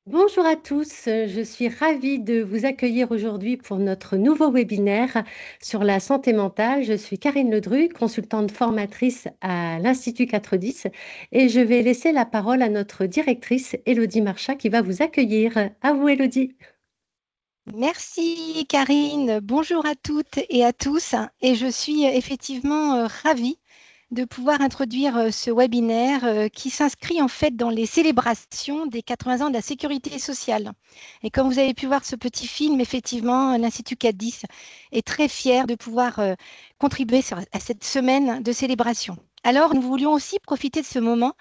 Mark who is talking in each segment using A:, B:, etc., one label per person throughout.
A: Bonjour à tous, je suis ravie de vous accueillir aujourd'hui pour notre nouveau webinaire sur la santé mentale. Je suis Karine Ledru, consultante formatrice à l'Institut 410 et je vais laisser la parole à notre directrice Élodie Marchat qui va vous accueillir. À vous Élodie.
B: Merci Karine, bonjour à toutes et à tous. Et je suis effectivement ravie de pouvoir introduire ce webinaire qui s'inscrit en fait dans les célébrations des 80 ans de la sécurité sociale. Et comme vous avez pu voir ce petit film, effectivement, l'Institut 410 est très fier de pouvoir contribuer à cette semaine de célébration. Alors, nous voulions aussi profiter de ce moment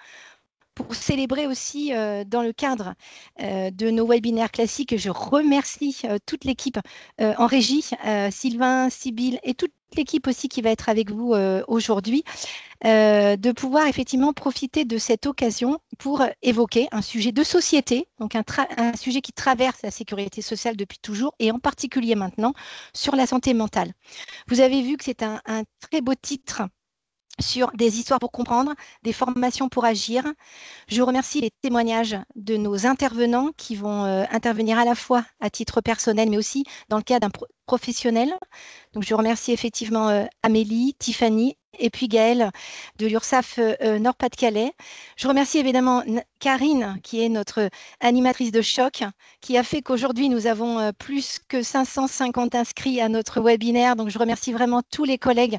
B: pour célébrer aussi dans le cadre de nos webinaires classiques. Je remercie toute l'équipe en régie, Sylvain, Sybille et toute l'équipe aussi qui va être avec vous aujourd'hui, de pouvoir effectivement profiter de cette occasion pour évoquer un sujet de société, donc un sujet qui traverse la sécurité sociale depuis toujours et en particulier maintenant sur la santé mentale. Vous avez vu que c'est un très beau titre sur des histoires pour comprendre, des formations pour agir. Je remercie les témoignages de nos intervenants qui vont intervenir à la fois à titre personnel, mais aussi dans le cas d'un professionnel. Donc, je remercie effectivement Amélie, Tiffany et puis Gaëlle de l'URSSAF Nord-Pas-de-Calais. Je remercie évidemment Karine, qui est notre animatrice de choc, qui a fait qu'aujourd'hui, nous avons plus que 550 inscrits à notre webinaire. Donc, je remercie vraiment tous les collègues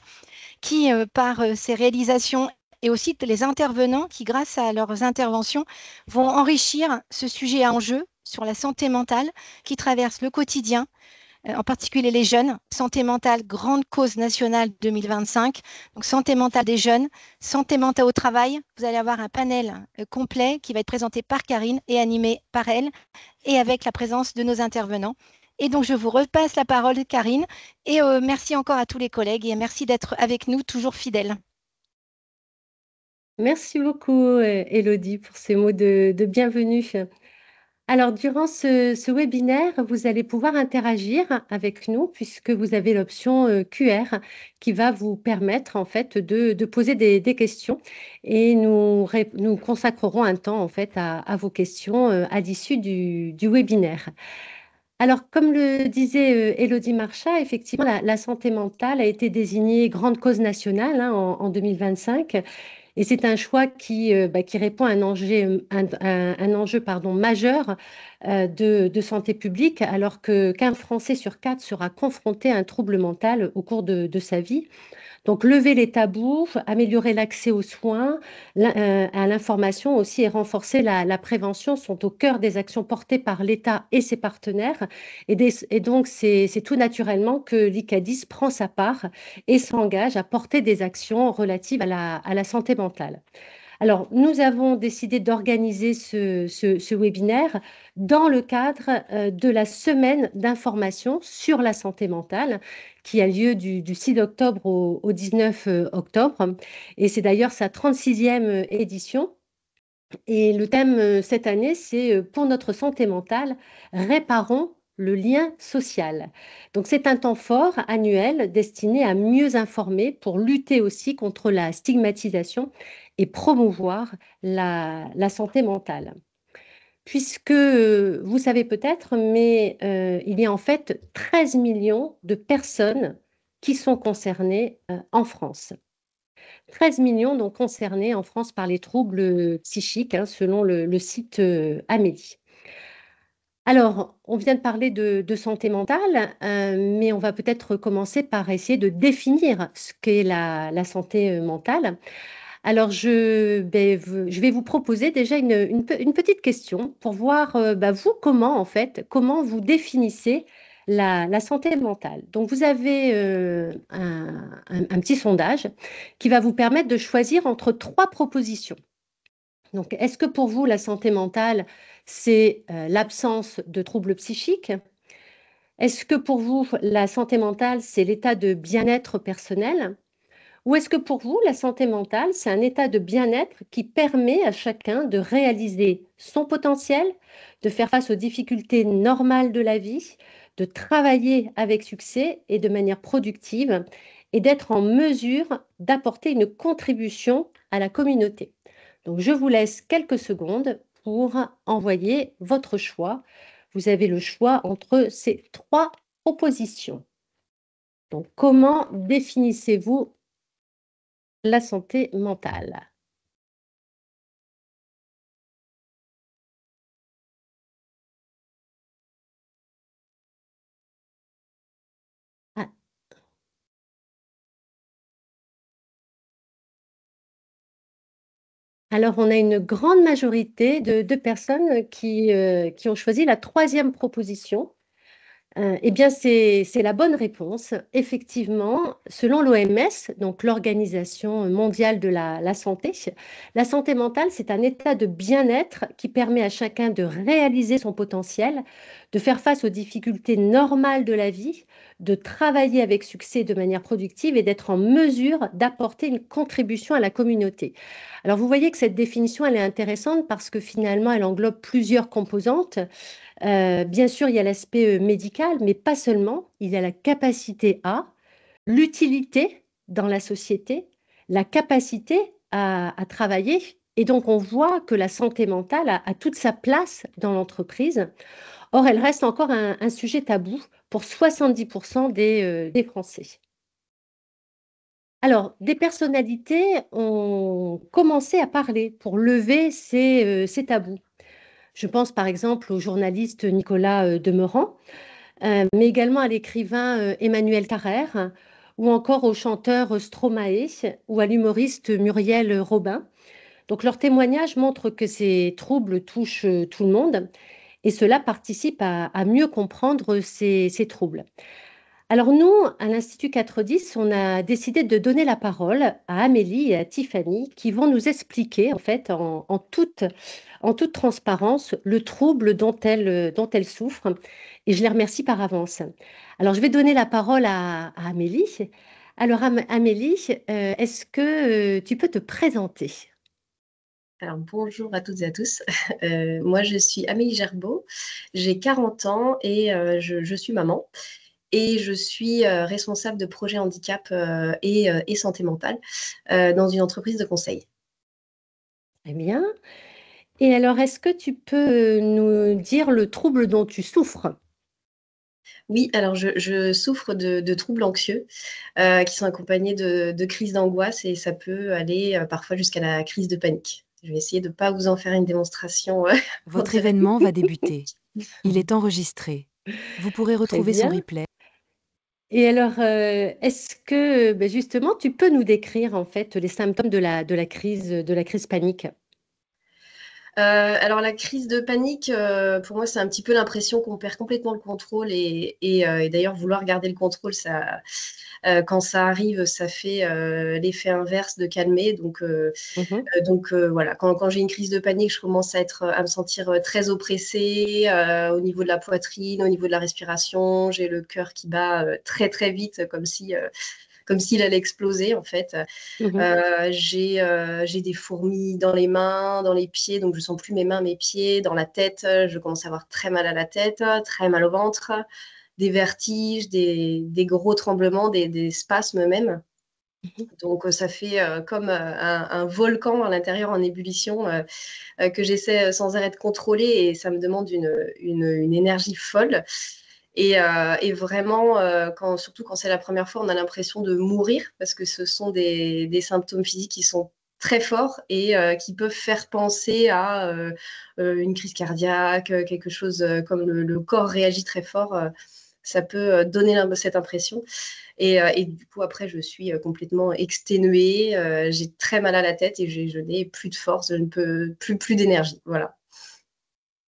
B: qui, par ces réalisations et aussi les intervenants qui, grâce à leurs interventions, vont enrichir ce sujet à enjeu sur la santé mentale qui traverse le quotidien, en particulier les jeunes. Santé mentale, grande cause nationale 2025. Donc, santé mentale des jeunes, santé mentale au travail. Vous allez avoir un panel complet qui va être présenté par Karine et animé par elle et avec la présence de nos intervenants. Et donc, je vous repasse la parole, Karine, et merci encore à tous les collègues et merci d'être avec nous, toujours fidèles.
A: Merci beaucoup Élodie pour ces mots de bienvenue. Alors, durant ce webinaire, vous allez pouvoir interagir avec nous puisque vous avez l'option QR qui va vous permettre en fait de poser des questions et nous consacrerons un temps en fait à vos questions à l'issue du webinaire. Alors, comme le disait Élodie Marchat, effectivement, la santé mentale a été désignée grande cause nationale hein, en 2025. Et c'est un choix qui répond à un enjeu pardon, majeur de santé publique, alors qu'un Français sur quatre sera confronté à un trouble mental au cours de sa vie. Donc, lever les tabous, améliorer l'accès aux soins, à l'information aussi et renforcer la prévention sont au cœur des actions portées par l'État et ses partenaires. Et donc, c'est tout naturellement que l'ICADIS prend sa part et s'engage à porter des actions relatives à la santé mentale. Alors, nous avons décidé d'organiser ce webinaire dans le cadre de la semaine d'information sur la santé mentale qui a lieu du 6 octobre au 19 octobre. Et c'est d'ailleurs sa 36e édition. Et le thème cette année, c'est pour notre santé mentale, réparons le lien social. Donc c'est un temps fort annuel destiné à mieux informer pour lutter aussi contre la stigmatisation et promouvoir la santé mentale. Puisque vous savez peut-être, mais il y a en fait 13 millions de personnes qui sont concernées en France. 13 millions donc concernés en France par les troubles psychiques, hein, selon le site Amélie. Alors, on vient de parler de santé mentale, mais on va peut-être commencer par essayer de définir ce qu'est la santé mentale. Alors, je vais vous proposer déjà une petite question pour voir, vous, comment, en fait, comment vous définissez la santé mentale. Donc, vous avez un petit sondage qui va vous permettre de choisir entre trois propositions. Donc, est-ce que pour vous, la santé mentale, c'est l'absence de troubles psychiques? Est-ce que pour vous, la santé mentale, c'est l'état de bien-être personnel? Ou est-ce que pour vous, la santé mentale, c'est un état de bien-être qui permet à chacun de réaliser son potentiel, de faire face aux difficultés normales de la vie, de travailler avec succès et de manière productive et d'être en mesure d'apporter une contribution à la communauté? Donc, je vous laisse quelques secondes pour envoyer votre choix. Vous avez le choix entre ces trois propositions. Donc, comment définissez-vous la santé mentale? Ah, alors, on a une grande majorité de personnes qui ont choisi la troisième proposition. Eh bien, c'est la bonne réponse. Effectivement, selon l'OMS, donc l'Organisation mondiale de la santé mentale, c'est un état de bien-être qui permet à chacun de réaliser son potentiel, de faire face aux difficultés normales de la vie, de travailler avec succès de manière productive et d'être en mesure d'apporter une contribution à la communauté. Alors, vous voyez que cette définition, elle est intéressante parce que finalement, elle englobe plusieurs composantes. Bien sûr, il y a l'aspect, médical, mais pas seulement. Il y a la capacité à, l'utilité dans la société, la capacité à travailler et donc on voit que la santé mentale a toute sa place dans l'entreprise. Or, elle reste encore un sujet tabou pour 70 des Français. Alors, des personnalités ont commencé à parler pour lever ces tabous. Je pense par exemple au journaliste Nicolas, Demorand, mais également à l'écrivain, Emmanuel Carrère ou encore au chanteur, Stromae ou à l'humoriste Muriel Robin. Donc leurs témoignages montrent que ces troubles touchent, tout le monde et cela participe à mieux comprendre ces troubles. Alors nous, à l'Institut 410, on a décidé de donner la parole à Amélie et à Tiffany qui vont nous expliquer en fait en toute transparence le trouble dont elles souffrent et je les remercie par avance. Alors je vais donner la parole à Amélie. Alors Amélie, est-ce que tu peux te présenter?
C: Alors, bonjour à toutes et à tous. Moi, je suis Amélie Gerbeau, j'ai 40 ans et je suis maman. Et je suis responsable de projet handicap et santé mentale dans une entreprise de conseil.
A: Très bien. Et alors, est-ce que tu peux nous dire le trouble dont tu souffres?
C: Oui, alors je souffre de troubles anxieux qui sont accompagnés de crises d'angoisse et ça peut aller parfois jusqu'à la crise de panique. Je vais essayer de ne pas vous en faire une démonstration en
D: Votre
C: direct.
D: événement va débuter. Il est enregistré. Vous pourrez
A: Très
D: retrouver son
A: bien.
D: replay.
A: Et alors, est-ce que, justement, tu peux nous décrire, en fait, les symptômes de la crise panique?
C: Alors la crise de panique, pour moi, c'est un petit peu l'impression qu'on perd complètement le contrôle et d'ailleurs vouloir garder le contrôle, ça, quand ça arrive, ça fait l'effet inverse de calmer.
A: Mmh.
C: Voilà, quand j'ai une crise de panique, je commence à me sentir très oppressée au niveau de la poitrine, au niveau de la respiration. J'ai le cœur qui bat très très vite, comme s'il allait exploser en fait.
A: Mmh.
C: J'ai des fourmis dans les mains, dans les pieds, donc je sens plus mes mains, mes pieds, dans la tête. Je commence à avoir très mal à la tête, très mal au ventre, des vertiges, des gros tremblements, des spasmes même.
A: Mmh.
C: Donc ça fait comme un volcan à l'intérieur en ébullition que j'essaie sans arrêt de contrôler et ça me demande une énergie folle. Et vraiment, surtout quand c'est la première fois, on a l'impression de mourir parce que ce sont des symptômes physiques qui sont très forts et qui peuvent faire penser à une crise cardiaque, quelque chose comme le corps réagit très fort ça peut donner cette impression. Et du coup, après, je suis complètement exténuée. J'ai très mal à la tête et je n'ai plus de force, je ne peux plus d'énergie. Voilà.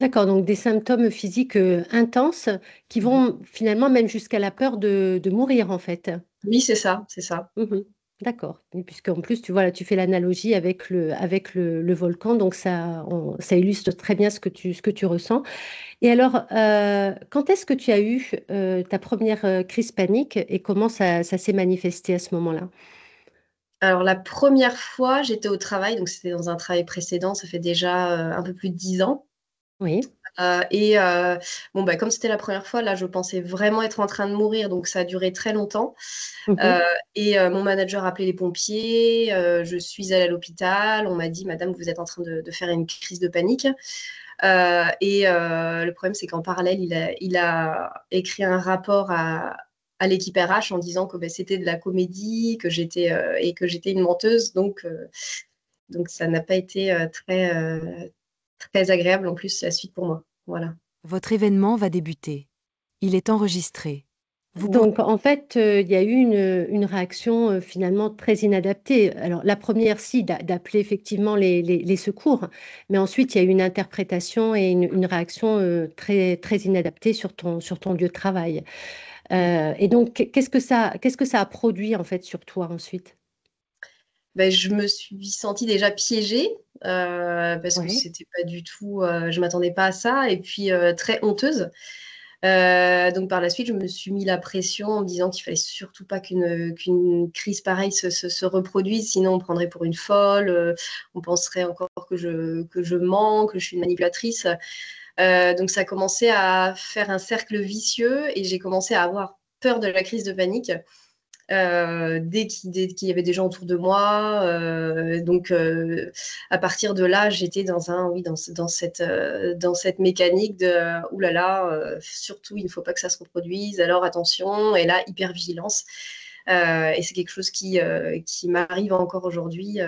A: D'accord, donc des symptômes physiques intenses qui vont finalement même jusqu'à la peur de mourir en fait.
C: Oui, c'est ça, c'est ça.
A: Mhm. D'accord. Et puisqu'en plus, tu vois, là, tu fais l'analogie avec le volcan, donc ça illustre très bien ce que tu ressens. Et alors, quand est-ce que tu as eu ta première crise panique et comment ça s'est manifesté à ce moment-là?
C: Alors, la première fois, j'étais au travail, donc c'était dans un travail précédent, ça fait déjà un peu plus de 10 ans.
A: Oui.
C: Et bon, bah, comme c'était la première fois, là, je pensais vraiment être en train de mourir, donc ça a duré très longtemps. Euh,
A: Mhm.
C: et mon manager a appelé les pompiers, je suis allée à l'hôpital, on m'a dit, Madame, vous êtes en train de faire une crise de panique. Le problème, c'est qu'en parallèle, il a écrit un rapport à l'équipe RH en disant que bah, c'était de la comédie, que j'étais une menteuse. Donc ça n'a pas été très agréable en plus la suite pour moi. Voilà.
D: Votre événement va débuter. Il est enregistré. Vous pouvez...
A: Donc, en fait, il y a eu une réaction finalement très inadaptée. Alors, la première, si, d'appeler effectivement les secours, mais ensuite, il y a eu une interprétation et une réaction très, très inadaptée sur ton lieu de travail. Et donc, qu'est-ce que ça a produit en fait sur toi ensuite?
C: Ben, je me suis sentie déjà piégée parce que
A: Oui.
C: c'était pas du tout, je m'attendais pas à ça, et puis très honteuse. Donc par la suite, je me suis mis la pression en me disant qu'il fallait surtout pas qu'une crise pareille se reproduise, sinon on prendrait pour une folle, on penserait encore que je mens, que je suis une manipulatrice. Donc ça a commencé à faire un cercle vicieux et j'ai commencé à avoir peur de la crise de panique dès qu'il y avait des gens autour de moi. Donc, à partir de là, j'étais oui, dans cette mécanique de oulala, surtout, il ne faut pas que ça se reproduise, alors attention, et là, hyper-vigilance. Et c'est quelque chose qui m'arrive encore aujourd'hui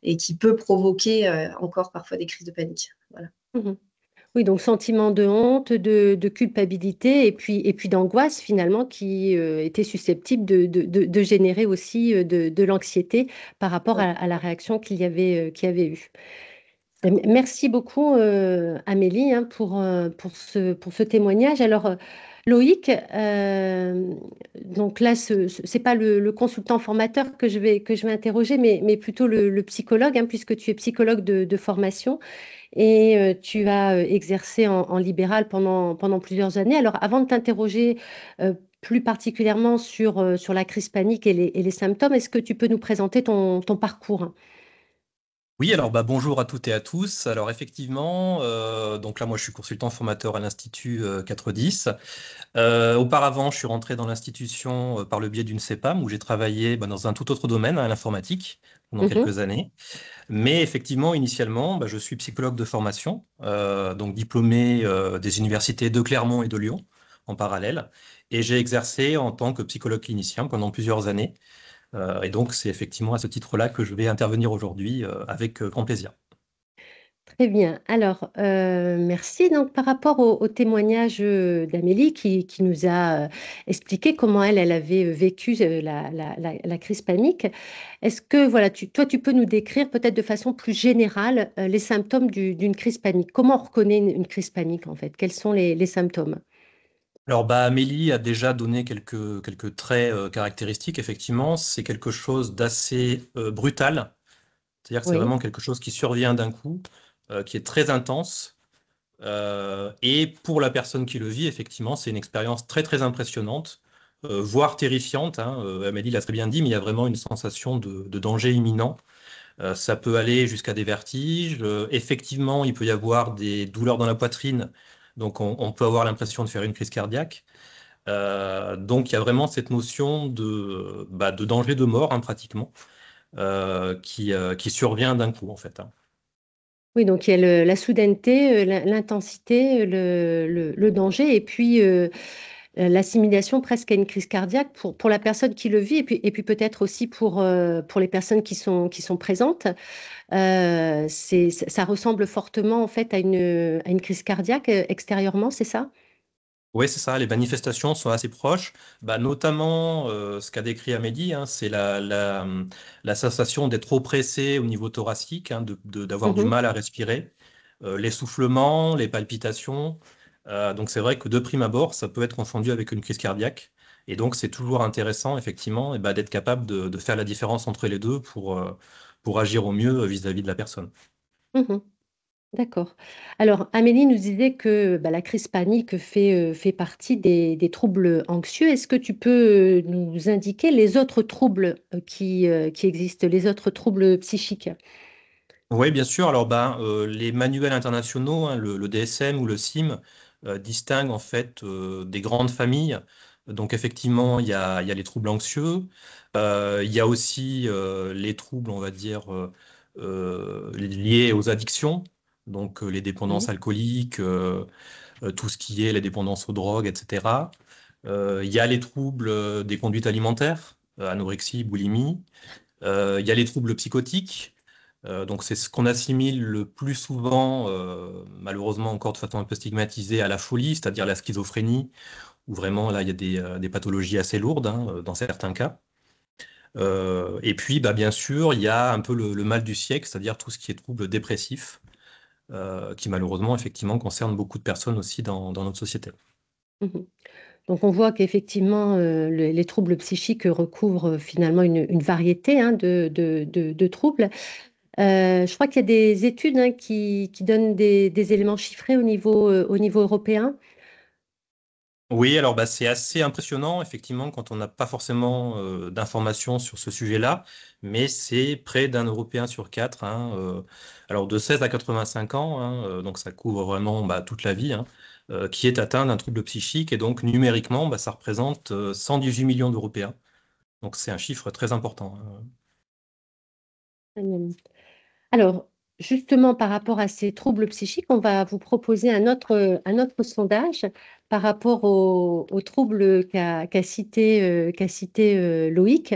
C: et qui peut provoquer encore parfois des crises de panique. Voilà.
A: Mhm. Oui, donc sentiment de honte, de culpabilité et puis d'angoisse finalement qui était susceptible de générer aussi de l'anxiété par rapport à la réaction qu'il y avait eu. Merci beaucoup, Amélie, hein, pour ce témoignage. Alors, Loïc, donc là, c'est pas le consultant formateur que je vais interroger, mais plutôt le psychologue, hein, puisque tu es psychologue de formation et tu as exercé en libéral pendant plusieurs années. Alors, avant de t'interroger plus particulièrement sur la crise panique et les symptômes, est-ce que tu peux nous présenter ton parcours?
E: Oui, alors bah, bonjour à toutes et à tous. Alors effectivement, donc là moi je suis consultant formateur à l'Institut 410. Auparavant, je suis rentré dans l'institution par le biais d'une CEPAM où j'ai travaillé bah, dans un tout autre domaine, à l'informatique, pendant
A: Mhm,
E: quelques années. Mais effectivement, initialement, bah, je suis psychologue de formation, donc diplômé des universités de Clermont et de Lyon en parallèle. Et j'ai exercé en tant que psychologue clinicien pendant plusieurs années. Et donc, c'est effectivement à ce titre-là que je vais intervenir aujourd'hui avec grand plaisir.
A: très bien. Alors, merci. Donc, par rapport au témoignage d'Amélie qui nous a expliqué comment elle avait vécu la crise panique, est-ce que, voilà, toi, tu peux nous décrire peut-être de façon plus générale les symptômes d'une crise panique? Comment on reconnaît une crise panique, en fait? Quels sont les symptômes?
E: Alors, bah, Amélie a déjà donné quelques traits caractéristiques. Effectivement, c'est quelque chose d'assez brutal. C'est-à-dire que c'est
A: Oui.
E: vraiment quelque chose qui survient d'un coup, qui est très intense. Et pour la personne qui le vit, effectivement, c'est une expérience très, très impressionnante, voire terrifiante, hein. Amélie l'a très bien dit, mais il y a vraiment une sensation de danger imminent. Ça peut aller jusqu'à des vertiges. Effectivement, il peut y avoir des douleurs dans la poitrine. Donc, on peut avoir l'impression de faire une crise cardiaque. Donc, il y a vraiment cette notion de danger de mort, hein, pratiquement, qui survient d'un coup, en fait, hein.
A: Oui, donc il y a la soudaineté, l'intensité, le danger, et puis l'assimilation presque à une crise cardiaque pour la personne qui le vit, et puis peut-être aussi pour les personnes qui sont présentes. Ça ressemble fortement en fait à une crise cardiaque extérieurement, c'est ça?
E: Oui, c'est ça, les manifestations sont assez proches. Bah, notamment, ce qu'a décrit Amélie, hein, c'est la sensation d'être oppressé au niveau thoracique, hein, d'avoir du
A: Mhm,
E: mal à respirer, l'essoufflement, les palpitations. Donc c'est vrai que de prime abord, ça peut être confondu avec une crise cardiaque. Et donc c'est toujours intéressant, effectivement, bah, d'être capable de faire la différence entre les deux pour agir au mieux vis-à-vis de la personne.
A: mhm. D'accord. Alors, Amélie nous disait que bah, la crise panique fait partie des troubles anxieux. Est-ce que tu peux nous indiquer les autres troubles qui existent, les autres troubles psychiques?
E: Oui, bien sûr. Alors, ben, les manuels internationaux, hein, le DSM ou le CIM, distinguent en fait des grandes familles. Donc, effectivement, il y a les troubles anxieux. Il y a aussi les troubles, on va dire, liés aux addictions. Donc, les dépendances
A: Oui.
E: alcooliques, tout ce qui est les dépendances aux drogues, etc. Il y a les troubles des conduites alimentaires, anorexie, boulimie. Il y a les troubles psychotiques. Donc c'est ce qu'on assimile le plus souvent, malheureusement encore de façon un peu stigmatisée, à la folie, c'est-à-dire la schizophrénie, où vraiment là il y a des pathologies assez lourdes, hein, dans certains cas. Et puis bah, bien sûr il y a un peu le mal du siècle, c'est-à-dire tout ce qui est troubles dépressifs, qui malheureusement effectivement concerne beaucoup de personnes aussi dans notre société.
A: Mhm. Donc, on voit qu'effectivement, les troubles psychiques recouvrent finalement une variété hein, de troubles. Je crois qu'il y a des études hein, qui donnent des éléments chiffrés au niveau européen.
E: Oui, alors bah, c'est assez impressionnant, effectivement, quand on n'a pas forcément d'informations sur ce sujet-là, mais c'est près d'un Européen sur quatre, hein, alors de 16 à 85 ans, hein, donc ça couvre vraiment bah, toute la vie, hein, qui est atteint d'un trouble psychique, et donc numériquement, bah, ça représente 118 millions d'Européens. Donc c'est un chiffre très important, hein.
A: Alors, justement, par rapport à ces troubles psychiques, on va vous proposer un autre sondage par rapport aux troubles qu'a cité Loïc.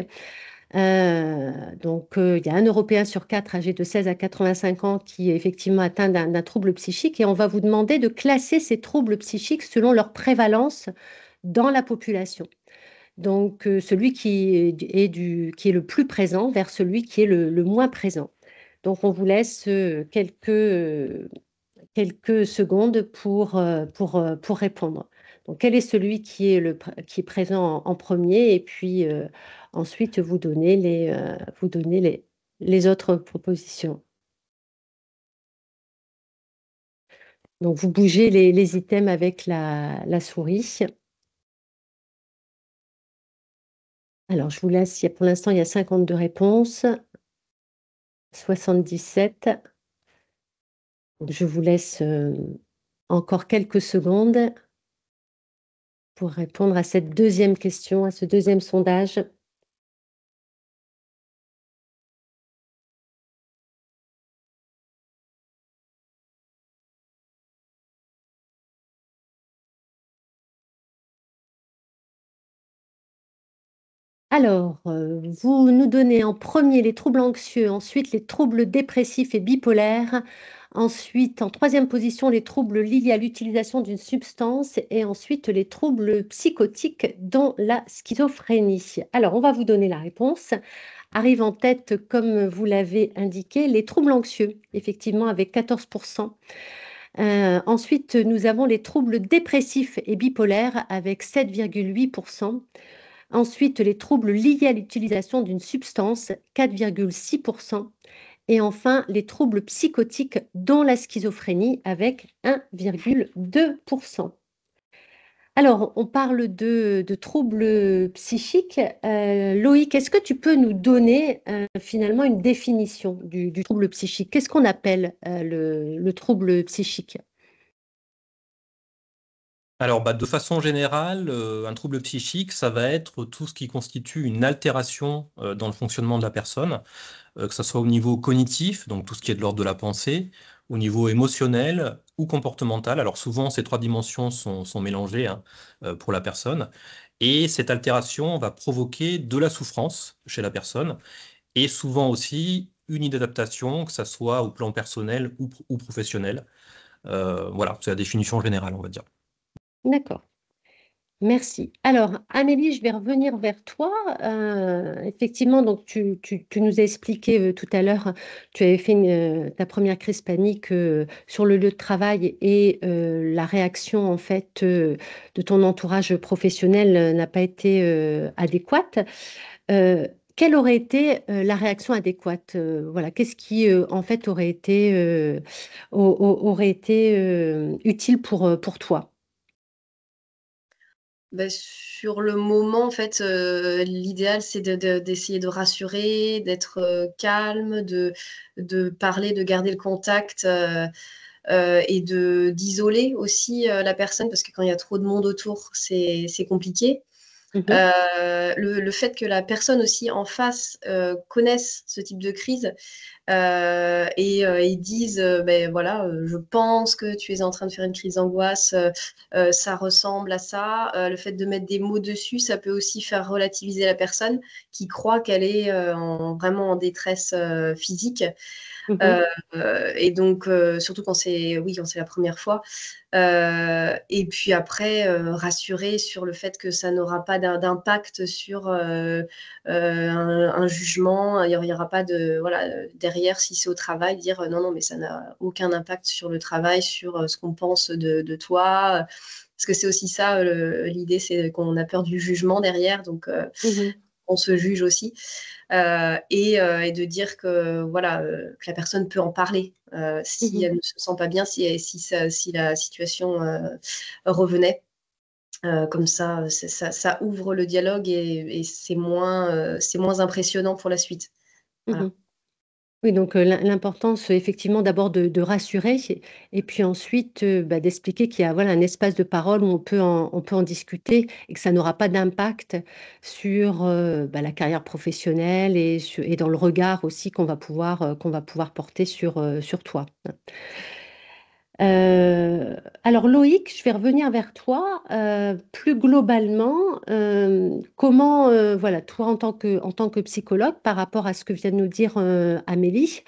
A: Il y a un Européen sur quatre âgé de 16 à 85 ans qui est effectivement atteint d'un trouble psychique et on va vous demander de classer ces troubles psychiques selon leur prévalence dans la population. Celui qui est le plus présent vers celui qui est le moins présent. Donc, on vous laisse quelques secondes pour répondre. Donc, quel est celui qui est présent en premier? Et puis, ensuite, vous donnez les autres propositions. Donc, vous bougez les items avec la souris. Alors, je vous laisse, pour l'instant, il y a 52 réponses, 77. Je vous laisse encore quelques secondes pour répondre à cette deuxième question, à ce deuxième sondage. Alors, vous nous donnez en premier les troubles anxieux, ensuite les troubles dépressifs et bipolaires, ensuite en troisième position les troubles liés à l'utilisation d'une substance et ensuite les troubles psychotiques dont la schizophrénie. Alors, on va vous donner la réponse. Arrive en tête, comme vous l'avez indiqué, les troubles anxieux, effectivement avec 14%. Ensuite, nous avons les troubles dépressifs et bipolaires avec 7,8%. Ensuite, les troubles liés à l'utilisation d'une substance, 4,6%. Et enfin, les troubles psychotiques, dont la schizophrénie, avec 1,2%. Alors, on parle de troubles psychiques. Loïc, est-ce que tu peux nous donner finalement une définition du trouble psychique? Qu'est-ce qu'on appelle le trouble psychique?
E: Alors, bah, de façon générale, un trouble psychique, ça va être tout ce qui constitue une altération dans le fonctionnement de la personne, que ce soit au niveau cognitif, donc tout ce qui est de l'ordre de la pensée, au niveau émotionnel ou comportemental. Alors souvent, ces trois dimensions sont mélangées, hein, pour la personne. Et cette altération va provoquer de la souffrance chez la personne et souvent aussi une inadaptation, que ce soit au plan personnel ou professionnel. Voilà, c'est la définition générale, on va dire.
A: D'accord. Merci. Alors, Amélie, je vais revenir vers toi. Effectivement, donc tu nous as expliqué tout à l'heure, tu avais fait ta première crise panique sur le lieu de travail et la réaction en fait de ton entourage professionnel n'a pas été adéquate. Euh, Quelle aurait été la réaction adéquate? Voilà, qu'est-ce qui en fait aurait été utile pour toi?
C: Ben, sur le moment, en fait, l'idéal, c'est d'essayer de rassurer, d'être calme, de parler, de garder le contact et d'isoler aussi la personne, parce que quand il y a trop de monde autour, c'est compliqué.
A: Mhm.
C: Le fait que la personne aussi en face connaisse ce type de crise et ils disent ben voilà, je pense que tu es en train de faire une crise d'angoisse, ça ressemble à ça. Le fait de mettre des mots dessus, ça peut aussi faire relativiser la personne qui croit qu'elle est vraiment en détresse physique.
A: Mhm.
C: Et donc, surtout quand c'est oui, quand c'est la première fois. Et puis après, rassurer sur le fait que ça n'aura pas d'impact sur un jugement. Il n'y aura pas de voilà derrière si c'est au travail dire non non mais ça n'a aucun impact sur le travail, sur ce qu'on pense de toi. Parce que c'est aussi ça l'idée, c'est qu'on a peur du jugement derrière, donc
A: Mhm.
C: on se juge aussi. Et de dire que voilà que la personne peut en parler si
A: Mhm.
C: elle ne se sent pas bien, si la situation revenait. Comme ça, ça ouvre le dialogue et c'est moins impressionnant pour la suite. Voilà.
A: Mhm. Oui, donc l'importance effectivement d'abord de rassurer et puis ensuite bah, d'expliquer qu'il y a voilà, un espace de parole où on peut en discuter et que ça n'aura pas d'impact sur bah, la carrière professionnelle et dans le regard aussi qu'on va pouvoir porter sur toi. Alors Loïc, je vais revenir vers toi. Plus globalement, comment, voilà, toi en tant que psychologue, par rapport à ce que vient de nous dire Amélie,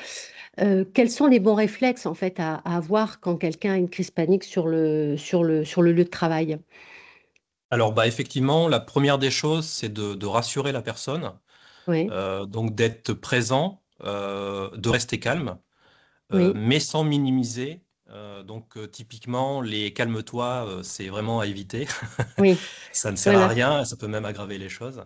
A: quels sont les bons réflexes en fait à avoir quand quelqu'un a une crise panique sur le lieu de travail?
E: Alors, bah, effectivement, la première des choses, c'est de rassurer la personne,
A: Oui,
E: donc d'être présent, de rester calme,
A: oui,
E: mais sans minimiser. Donc, typiquement, les calme-toi, c'est vraiment à éviter.
A: oui,
E: Ça ne sert à
A: voilà.
E: rien, ça peut même aggraver les choses.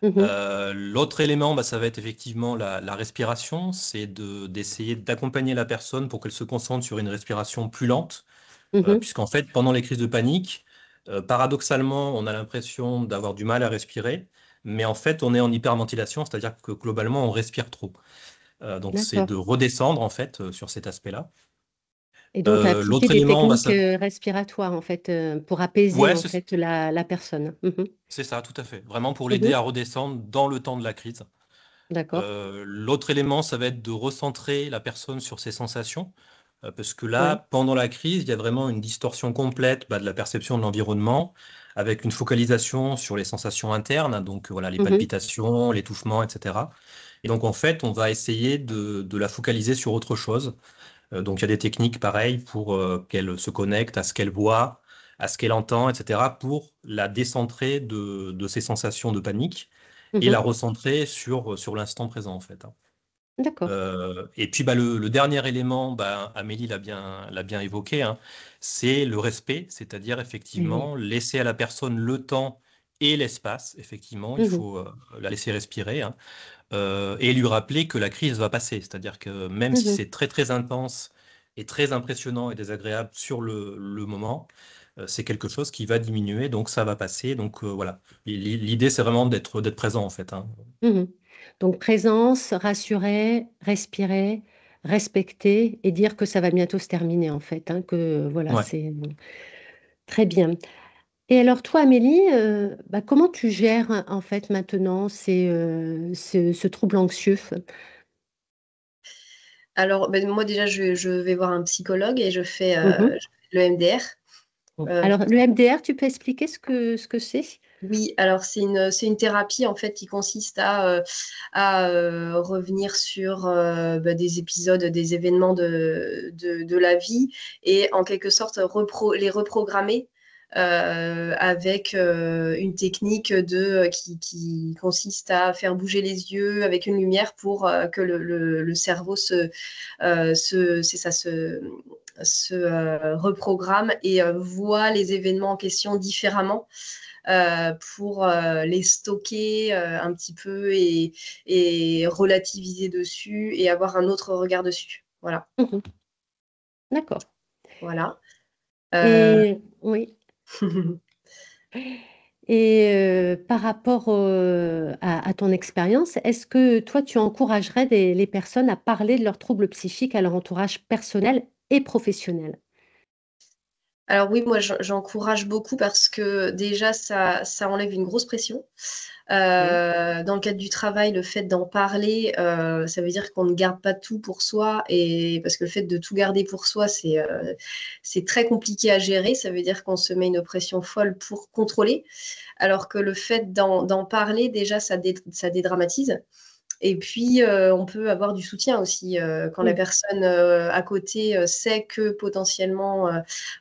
A: Mhm,
E: L'autre élément, bah, ça va être effectivement la respiration, c'est d'essayer d'accompagner la personne pour qu'elle se concentre sur une respiration plus lente,
A: mhm.
E: puisqu'en fait, pendant les crises de panique, paradoxalement, on a l'impression d'avoir du mal à respirer, mais en fait, on est en hyperventilation, c'est-à-dire que globalement, on respire trop. Donc, c'est
A: D'accord.
E: de redescendre en fait sur cet aspect-là.
A: Et donc appliquer
E: L'autre
A: des
E: élément, bah,
A: techniques
E: ça...
A: respiratoires en fait pour apaiser
E: ouais,
A: en fait la personne. Mhm,
E: c'est ça, tout à fait. Vraiment pour l'aider
A: mhm.
E: à redescendre dans le temps de la crise.
A: D'accord.
E: L'autre élément, ça va être de recentrer la personne sur ses sensations, parce que
A: Oui.
E: là, pendant la crise, il y a vraiment une distorsion complète bah, de la perception de l'environnement, avec une focalisation sur les sensations internes, donc voilà, les
A: Mhm,
E: palpitations, l'étouffement, etc. Et donc en fait, on va essayer de la focaliser sur autre chose. Donc il y a des techniques pareilles pour qu'elle se connecte à ce qu'elle voit, à ce qu'elle entend, etc., pour la décentrer de ses sensations de panique et la
A: mhm.
E: recentrer sur l'instant présent, en fait, hein.
A: D'accord.
E: Et puis bah, le dernier élément, bah, Amélie l'a bien évoqué, hein, c'est le respect, c'est-à-dire
A: Eh oui.
E: effectivement laisser à la personne le temps et l'espace. Effectivement, il
A: Mhm,
E: faut la laisser respirer, hein, et lui rappeler que la crise va passer. C'est-à-dire que même si
A: mhm,
E: c'est très très intense et très impressionnant et désagréable sur le moment, c'est quelque chose qui va diminuer, donc ça va passer. Donc voilà, l'idée c'est vraiment d'être présent en fait, hein.
A: mhm. Donc présence, rassurer, respirer, respecter et dire que ça va bientôt se terminer en fait, hein, que voilà,
E: Ouais.
A: c'est très bien. Et alors toi, Amélie, bah, comment tu gères en fait maintenant ce trouble anxieux?
C: Alors, ben, moi déjà, je vais voir un psychologue et
A: Mhm.
C: je fais le MDR.
A: Alors le MDR, tu peux expliquer ce que c'est?
C: Oui, alors c'est une thérapie en fait qui consiste à revenir sur bah, des épisodes, des événements de la vie et en quelque sorte les reprogrammer avec une technique qui consiste à faire bouger les yeux avec une lumière pour que le cerveau se reprogramme et voit les événements en question différemment pour les stocker un petit peu et relativiser dessus et avoir un autre regard dessus. Voilà.
A: D'accord.
C: Voilà.
A: Et oui. Et par rapport à ton expérience, est-ce que toi, tu encouragerais les personnes à parler de leurs troubles psychiques à leur entourage personnel et professionnel?
C: Alors oui, moi j'encourage beaucoup parce que déjà ça enlève une grosse pression.
A: Oui.
C: Dans le cadre du travail, le fait d'en parler, ça veut dire qu'on ne garde pas tout pour soi et parce que le fait de tout garder pour soi, c'est très compliqué à gérer. Ça veut dire qu'on se met une pression folle pour contrôler, alors que le fait d'en parler, déjà, ça dédramatise. Et puis, on peut avoir du soutien aussi quand la
A: Mm.
C: personne à côté sait que potentiellement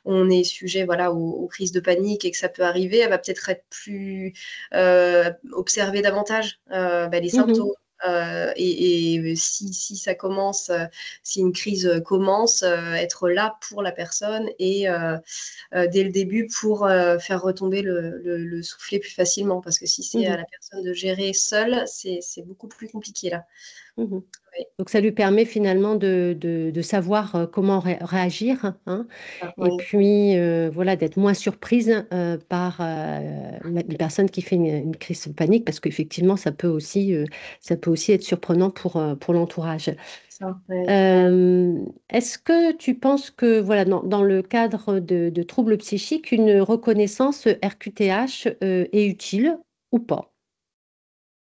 C: on est sujet voilà, aux crises de panique et que ça peut arriver, elle va peut-être être plus observer davantage les symptômes.
A: Mhm.
C: Et si ça commence, si une crise commence, être là pour la personne et dès le début pour faire retomber le soufflet plus facilement. Parce que si c'est à
A: Mhm.
C: la personne de gérer seule, c'est beaucoup plus compliqué là.
A: Mhm.
C: Oui,
A: Donc, ça lui permet finalement de savoir comment réagir, hein, et
C: oui,
A: puis voilà, d'être moins surprise par une personne qui fait une crise de panique, parce qu'effectivement, ça peut aussi être surprenant pour l'entourage.
C: ça, oui.
A: Est-ce que tu penses que, voilà, dans le cadre de troubles psychiques, une reconnaissance RQTH est utile ou pas?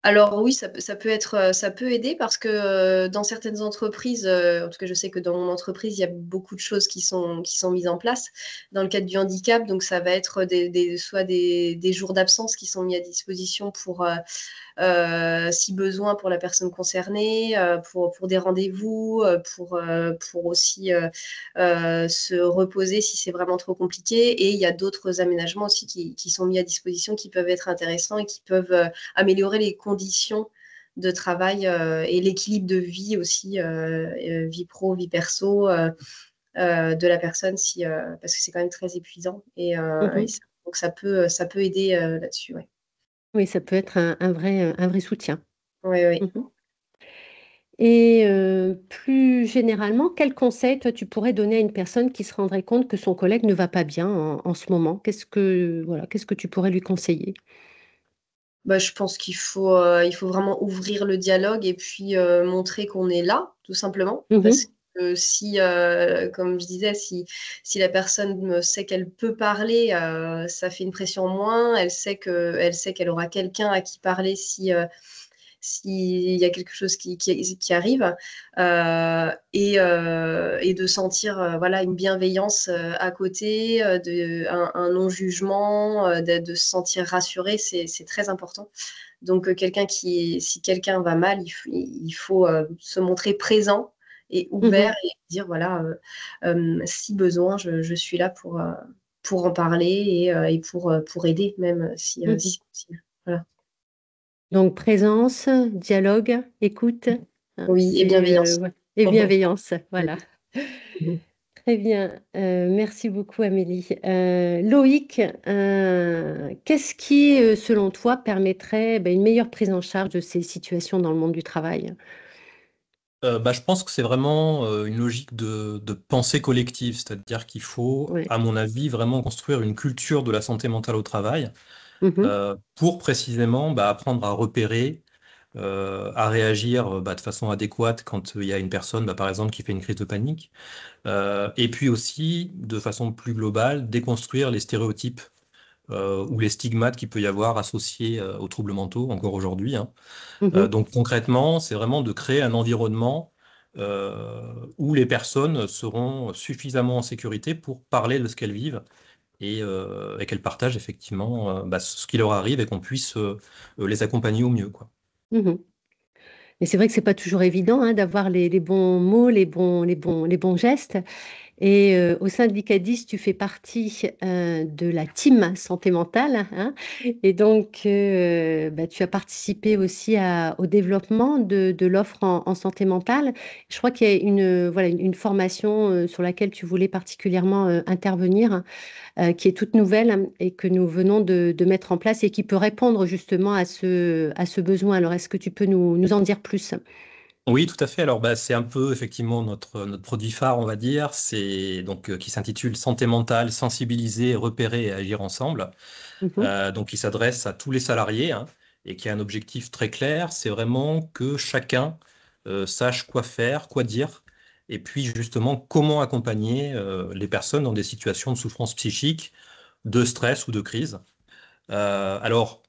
C: Alors oui, ça peut aider parce que dans certaines entreprises, en tout cas je sais que dans mon entreprise, il y a beaucoup de choses qui sont mises en place dans le cadre du handicap. Donc ça va être soit des jours d'absence qui sont mis à disposition pour si besoin pour la personne concernée, pour des rendez-vous, pour aussi se reposer si c'est vraiment trop compliqué. Et il y a d'autres aménagements aussi qui sont mis à disposition qui peuvent être intéressants et qui peuvent améliorer les conditions de travail et l'équilibre de vie aussi, vie pro, vie perso. De la personne parce que c'est quand même très épuisant
A: Mhm.
C: donc ça peut aider là-dessus. Ouais.
A: Oui, ça peut être un vrai soutien.
C: Oui, oui.
A: Mhm. Et plus généralement, quel conseil, toi, tu pourrais donner à une personne qui se rendrait compte que son collègue ne va pas bien en ce moment? Voilà, qu'est-ce que tu pourrais lui conseiller?
C: Bah, je pense il faut vraiment ouvrir le dialogue et puis montrer qu'on est là, tout simplement. Parce
A: Mhm.
C: que si, comme je disais, si la personne sait qu'elle peut parler, ça fait une pression en moins. Elle sait qu'elle aura quelqu'un à qui parler s'il y a quelque chose qui arrive, et de sentir voilà, une bienveillance à côté, un non-jugement, de se sentir rassuré, c'est très important. Donc, si quelqu'un va mal, il faut se montrer présent et ouvert
A: Mhm.
C: et dire, voilà, si besoin, je suis là pour en parler et pour aider, même
A: Mhm.
C: si possible. Voilà.
A: Donc, présence, dialogue, écoute, hein,
C: Oui, et bienveillance.
A: ouais, et bienveillance. Voilà.
C: Mhm.
A: Très bien. Merci beaucoup, Amélie. Loïc, qu'est-ce qui, selon toi, permettrait une meilleure prise en charge de ces situations dans le monde du travail?
E: Je pense que c'est vraiment une logique de pensée collective, c'est-à-dire qu'il faut,
A: Ouais.
E: à mon avis, vraiment construire une culture de la santé mentale au travail
A: Mhm.
E: pour précisément apprendre à repérer, à réagir de façon adéquate quand il y a une personne, par exemple, qui fait une crise de panique, et puis aussi, de façon plus globale, déconstruire les stéréotypes ou les stigmates qu'il peut y avoir associés aux troubles mentaux encore aujourd'hui, hein.
A: Mhm.
E: Donc concrètement, c'est vraiment de créer un environnement où les personnes seront suffisamment en sécurité pour parler de ce qu'elles vivent et qu'elles partagent effectivement ce qui leur arrive et qu'on puisse les accompagner au mieux, quoi.
A: Mhm. Mais c'est vrai que c'est pas toujours évident, hein, d'avoir les bons mots, les bons gestes. Et au sein de l'ICADIS, tu fais partie de la team santé mentale, hein. Et donc, tu as participé aussi au développement de l'offre en santé mentale. Je crois qu'il y a une formation sur laquelle tu voulais particulièrement intervenir, qui est toute nouvelle, hein, et que nous venons de mettre en place et qui peut répondre justement à ce besoin. Alors, est-ce que tu peux nous en dire plus?
E: Oui, tout à fait. Alors, c'est un peu effectivement notre produit phare, on va dire. C'est donc qui s'intitule Santé mentale, sensibiliser, repérer et agir ensemble.
A: Mhm,
E: Donc, il s'adresse à tous les salariés, hein, et qui a un objectif très clair. C'est vraiment que chacun sache quoi faire, quoi dire, et puis justement comment accompagner les personnes dans des situations de souffrance psychique, de stress ou de crise. Alors,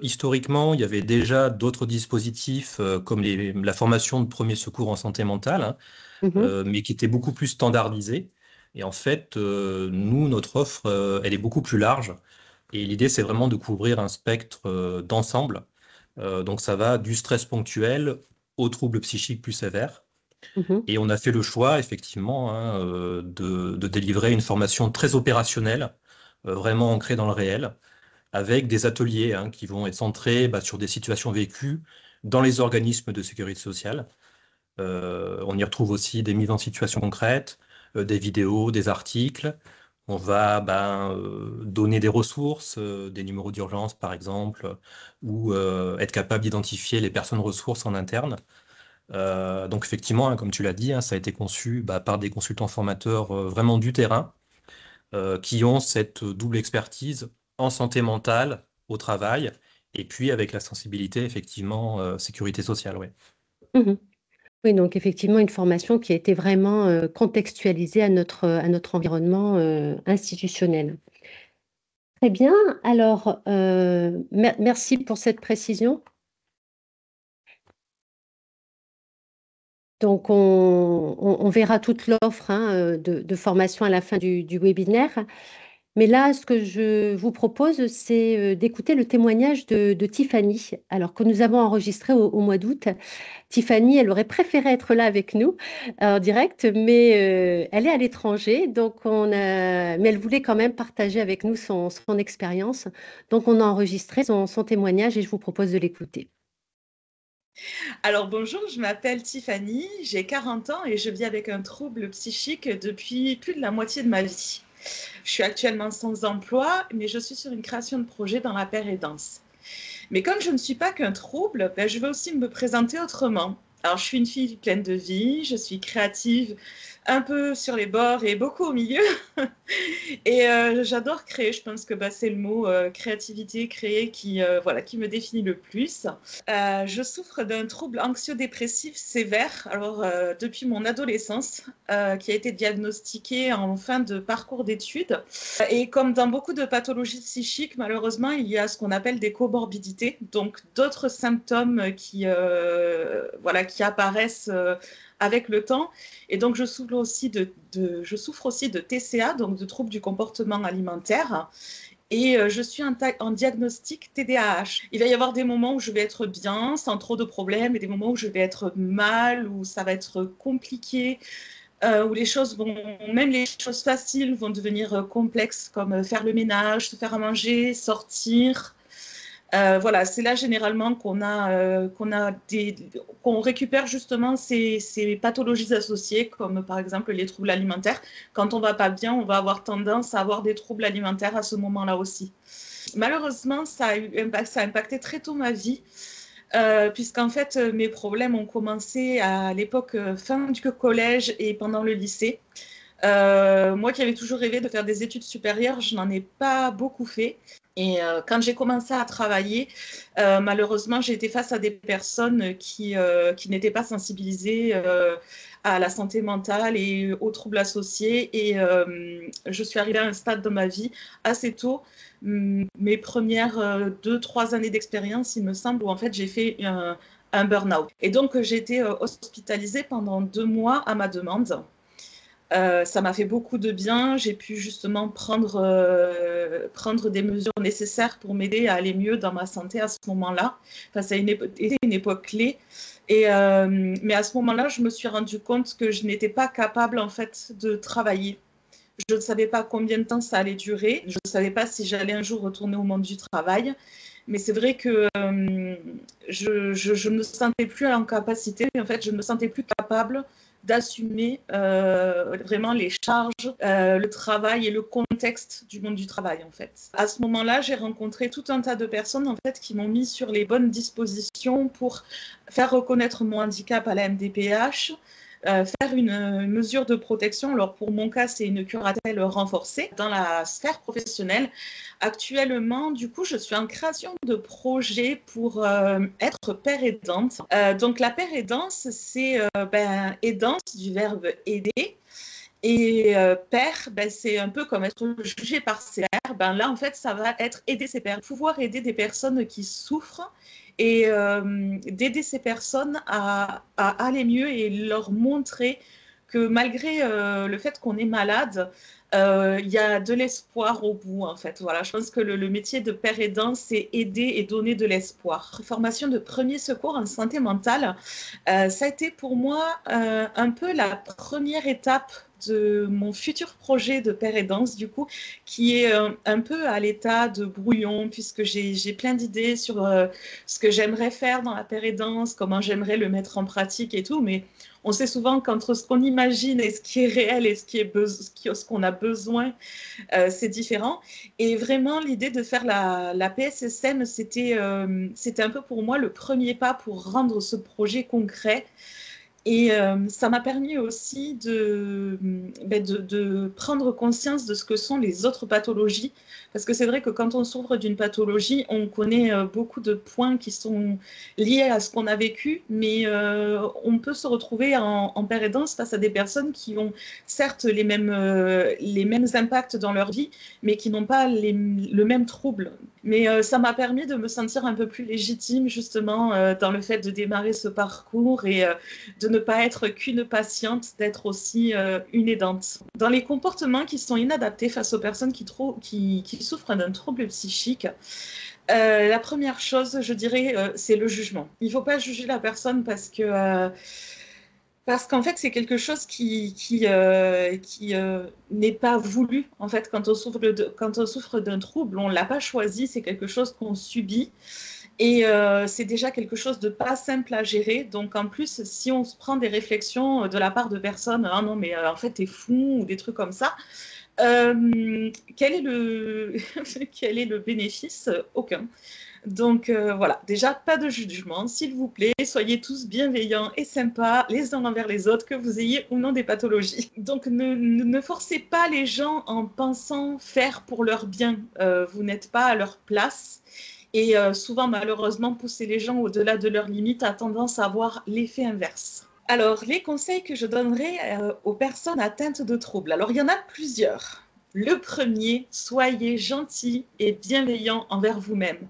E: historiquement, il y avait déjà d'autres dispositifs comme la formation de premier secours en santé mentale, hein,
A: mhm,
E: mais qui étaient beaucoup plus standardisés. Et en fait, nous, notre offre, elle est beaucoup plus large. Et l'idée, c'est vraiment de couvrir un spectre d'ensemble. Donc, ça va du stress ponctuel aux troubles psychiques plus sévères.
A: mhm.
E: Et on a fait le choix, effectivement, hein, de délivrer une formation très opérationnelle, vraiment ancrée dans le réel, avec des ateliers, hein, qui vont être centrés sur des situations vécues dans les organismes de sécurité sociale. On y retrouve aussi des mises en situation concrètes, des vidéos, des articles. On va donner des ressources, des numéros d'urgence par exemple, ou être capable d'identifier les personnes ressources en interne. Donc effectivement, hein, comme tu l'as dit, hein, ça a été conçu par des consultants formateurs vraiment du terrain, qui ont cette double expertise en santé mentale au travail, et puis avec la sensibilité, effectivement, sécurité sociale, ouais.
A: Mhm. Oui, donc effectivement, une formation qui a été vraiment contextualisée à notre environnement institutionnel. Très bien. Alors, merci pour cette précision. Donc, on verra toute l'offre, hein, de formation à la fin du webinaire. Mais là, ce que je vous propose, c'est d'écouter le témoignage de Tiffany, alors que nous avons enregistré au mois d'août. Tiffany, elle aurait préféré être là avec nous en direct, mais elle est à l'étranger, mais elle voulait quand même partager avec nous son expérience. Donc, on a enregistré son témoignage et je vous propose de l'écouter.
F: Alors bonjour, je m'appelle Tiffany, j'ai 40 ans et je vis avec un trouble psychique depuis plus de la moitié de ma vie. Je suis actuellement sans emploi, mais je suis sur une création de projet dans la paire et danse. Mais comme je ne suis pas qu'un trouble, je vais aussi me présenter autrement. Alors je suis une fille pleine de vie, je suis créative, un peu sur les bords et beaucoup au milieu. Et j'adore créer, je pense que c'est le mot créativité, créer qui me définit le plus. Je souffre d'un trouble anxio-dépressif sévère, alors depuis mon adolescence, qui a été diagnostiqué en fin de parcours d'études. Et comme dans beaucoup de pathologies psychiques, malheureusement, il y a ce qu'on appelle des comorbidités, donc d'autres symptômes qui apparaissent avec le temps. Et donc, je souffre aussi de TCA, donc de troubles du comportement alimentaire. Et je suis en diagnostic TDAH. Il va y avoir des moments où je vais être bien, sans trop de problèmes, et des moments où je vais être mal, où ça va être compliqué, où même les choses faciles vont devenir complexes, comme faire le ménage, se faire à manger, sortir. Voilà, c'est là généralement qu'on récupère justement ces pathologies associées, comme par exemple les troubles alimentaires. Quand on va pas bien, on va avoir tendance à avoir des troubles alimentaires à ce moment-là aussi. Malheureusement, ça a impacté très tôt ma vie, puisqu'en fait, mes problèmes ont commencé à l'époque fin du collège et pendant le lycée. Moi qui avais toujours rêvé de faire des études supérieures, je n'en ai pas beaucoup fait. Et quand j'ai commencé à travailler, malheureusement, j'ai été face à des personnes qui n'étaient pas sensibilisées à la santé mentale et aux troubles associés. Et je suis arrivée à un stade de ma vie assez tôt, mes premières 2-3 années d'expérience, il me semble, où en fait j'ai fait un burn-out. Et donc j'ai été hospitalisée pendant 2 mois à ma demande. Ça m'a fait beaucoup de bien. J'ai pu justement prendre des mesures nécessaires pour m'aider à aller mieux dans ma santé à ce moment-là. Enfin, ça a été une époque clé. Mais à ce moment-là, je me suis rendu compte que je n'étais pas capable en fait de travailler. Je ne savais pas combien de temps ça allait durer. Je ne savais pas si j'allais un jour retourner au monde du travail. Mais c'est vrai que je ne me sentais plus en capacité, en fait, je ne me sentais plus capable d'assumer vraiment les charges, le travail et le contexte du monde du travail, en fait. À ce moment-là, j'ai rencontré tout un tas de personnes, en fait, qui m'ont mis sur les bonnes dispositions pour faire reconnaître mon handicap à la MDPH, faire une mesure de protection. Alors pour mon cas, c'est une curatelle renforcée dans la sphère professionnelle. Actuellement, du coup, je suis en création de projets pour être père aidante. Donc la père aidance, c'est aidance du verbe aider. Et père, c'est un peu comme être jugé par ses pairs. Là, en fait, ça va être aider ses pairs, pouvoir aider des personnes qui souffrent et d'aider ces personnes à aller mieux et leur montrer que malgré le fait qu'on est malade, il y a de l'espoir au bout, en fait. Voilà, je pense que le métier de père aidant, c'est aider et donner de l'espoir. Formation de premier secours en santé mentale, ça a été pour moi un peu la première étape de mon futur projet de père aidance, du coup, qui est un peu à l'état de brouillon, puisque j'ai plein d'idées sur ce que j'aimerais faire dans la père aidance, comment j'aimerais le mettre en pratique et tout, mais on sait souvent qu'entre ce qu'on imagine et ce qui est réel et ce qu'on a besoin, c'est différent. Et vraiment, l'idée de faire la PSSM, c'était un peu pour moi le premier pas pour rendre ce projet concret. Et ça m'a permis aussi de prendre conscience de ce que sont les autres pathologies. Parce que c'est vrai que quand on souffre d'une pathologie, on connaît beaucoup de points qui sont liés à ce qu'on a vécu, mais on peut se retrouver en père aidance face à des personnes qui ont certes les mêmes impacts dans leur vie, mais qui n'ont pas le même trouble. Mais ça m'a permis de me sentir un peu plus légitime, justement, dans le fait de démarrer ce parcours et de ne pas être qu'une patiente, d'être aussi une aidante. Dans les comportements qui sont inadaptés face aux personnes qui souffrent d'un trouble psychique, la première chose, je dirais, c'est le jugement. Il ne faut pas juger la personne parce qu'en fait, c'est quelque chose qui n'est pas voulu. En fait, quand on souffre d'un trouble, on ne l'a pas choisi, c'est quelque chose qu'on subit. Et c'est déjà quelque chose de pas simple à gérer. Donc en plus, si on se prend des réflexions de la part de personnes, ah non, mais en fait, t'es fou ou des trucs comme ça, quel est le bénéfice? Aucun. Donc voilà, déjà pas de jugement, s'il vous plaît, soyez tous bienveillants et sympas les uns envers les autres, que vous ayez ou non des pathologies. Donc ne forcez pas les gens en pensant faire pour leur bien, vous n'êtes pas à leur place. Et souvent, malheureusement, pousser les gens au-delà de leurs limites a tendance à avoir l'effet inverse. Alors, les conseils que je donnerais aux personnes atteintes de troubles. Alors, il y en a plusieurs. Le premier, soyez gentil et bienveillant envers vous-même.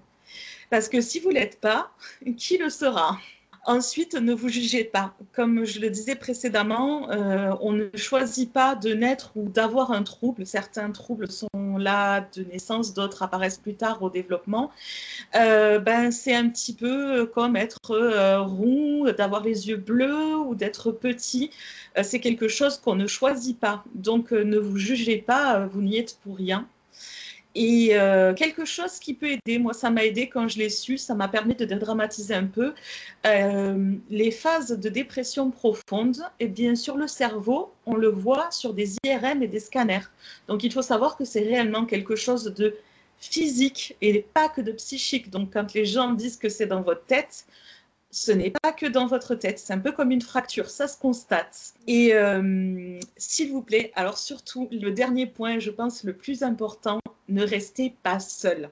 F: Parce que si vous ne l'êtes pas, qui le sera? Ensuite, ne vous jugez pas. Comme je le disais précédemment, on ne choisit pas de naître ou d'avoir un trouble. Certains troubles sont là de naissance, d'autres apparaissent plus tard au développement. C'est un petit peu comme être rond, d'avoir les yeux bleus ou d'être petit. C'est quelque chose qu'on ne choisit pas. Donc, ne vous jugez pas, vous n'y êtes pour rien. Et quelque chose qui peut aider, moi ça m'a aidé quand je l'ai su, ça m'a permis de dédramatiser un peu. Les phases de dépression profonde, et bien sur le cerveau, on le voit sur des IRM et des scanners. Donc il faut savoir que c'est réellement quelque chose de physique et pas que de psychique. Donc quand les gens disent que c'est dans votre tête, ce n'est pas que dans votre tête, c'est un peu comme une fracture, ça se constate. Et s'il vous plaît, alors surtout, le dernier point, je pense le plus important, ne restez pas seul.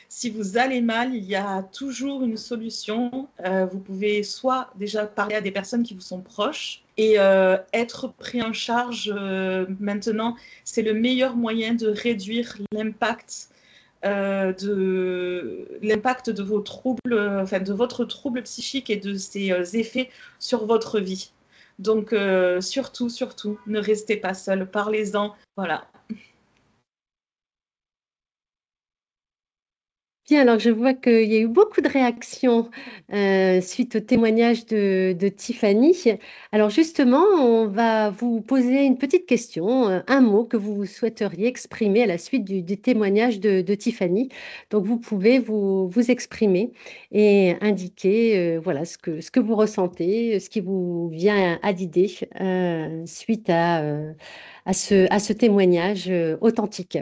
F: Si vous allez mal, il y a toujours une solution. Vous pouvez soit déjà parler à des personnes qui vous sont proches et être pris en charge maintenant, c'est le meilleur moyen de réduire l'impact de vos troubles, enfin de votre trouble psychique et de ses effets sur votre vie. Donc surtout, ne restez pas seul, parlez-en, voilà.
A: Bien, alors je vois qu'il y a eu beaucoup de réactions suite au témoignage de Tiffany. Alors justement, on va vous poser une petite question, un mot que vous souhaiteriez exprimer à la suite du témoignage de Tiffany. Donc vous pouvez vous exprimer et indiquer voilà, ce que vous ressentez, ce qui vous vient à l'idée suite à ce témoignage authentique.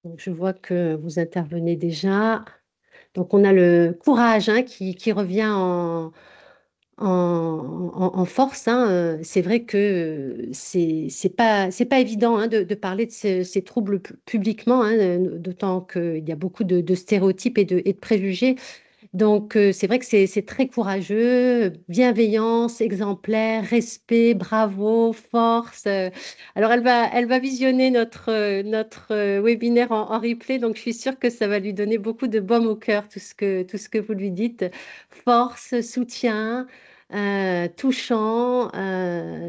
A: Donc, je vois que vous intervenez déjà. Donc, on a le courage hein, qui revient en force. Hein. C'est vrai que c'est pas évident hein, de parler de ces troubles publiquement, hein, d'autant qu'il y a beaucoup de stéréotypes et de préjugés. Donc, c'est vrai que c'est très courageux, bienveillance, exemplaire, respect, bravo, force. Alors, elle va visionner notre webinaire en replay, donc je suis sûre que ça va lui donner beaucoup de baume au cœur, tout ce que vous lui dites. Force, soutien, touchant.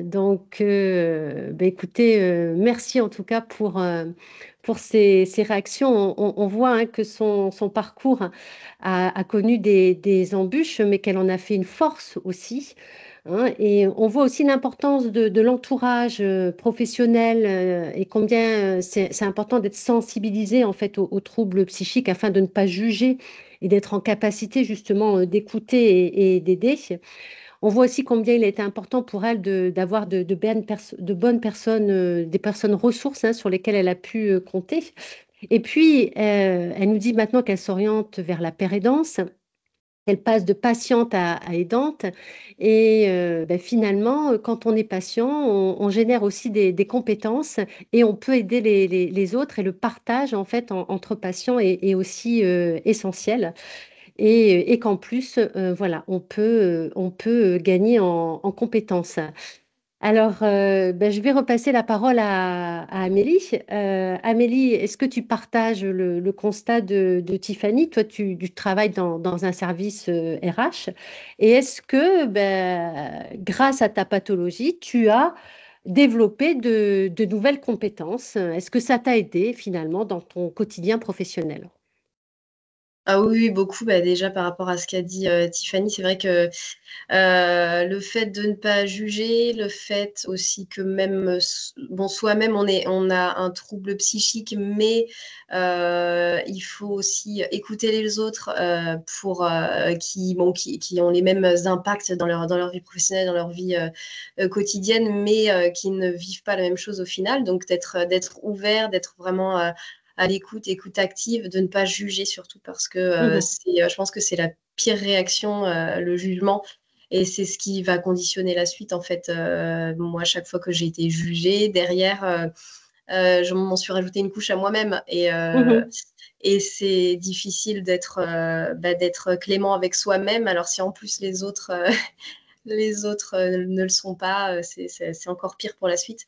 A: Donc, ben, écoutez, merci en tout cas pour ces réactions. On voit hein, que son parcours a connu des embûches, mais qu'elle en a fait une force aussi. Hein. Et on voit aussi l'importance de l'entourage professionnel et combien c'est important d'être sensibilisé en fait aux troubles psychiques afin de ne pas juger et d'être en capacité justement d'écouter et d'aider. On voit aussi combien il a été important pour elle d'avoir de bonnes personnes, des personnes ressources hein, sur lesquelles elle a pu compter. Et puis, elle nous dit maintenant qu'elle s'oriente vers la pérédance. Elle passe de patiente à aidante. Et ben, finalement, quand on est patient, on génère aussi des compétences et on peut aider les autres. Et le partage, en fait, entre patients est aussi essentiel. Et qu'en plus, voilà, on peut gagner en compétences. Alors, ben, je vais repasser la parole à Amélie. Amélie, est-ce que tu partages le constat de Tiffany? Toi, tu travailles dans un service RH. Et est-ce que, ben, grâce à ta pathologie, tu as développé de nouvelles compétences? Est-ce que ça t'a aidé finalement dans ton quotidien professionnel?
C: Ah oui, oui, beaucoup. Bah, déjà, par rapport à ce qu'a dit Tiffany, c'est vrai que le fait de ne pas juger, le fait aussi que même, bon, soi-même, on a un trouble psychique, mais il faut aussi écouter les autres pour, bon, qui ont les mêmes impacts dans leur vie professionnelle, dans leur vie quotidienne, mais qui ne vivent pas la même chose au final. Donc, d'être ouvert, d'être vraiment à l'écoute, écoute active, de ne pas juger surtout parce que
A: Mhm,
C: je pense que c'est la pire réaction, le jugement. Et c'est ce qui va conditionner la suite, en fait. Moi, chaque fois que j'ai été jugée, derrière, je m'en suis rajouté une couche à moi-même.
A: mhm,
C: Et c'est difficile d'être clément avec soi-même. Alors, si en plus les autres ne le sont pas, c'est encore pire pour la suite.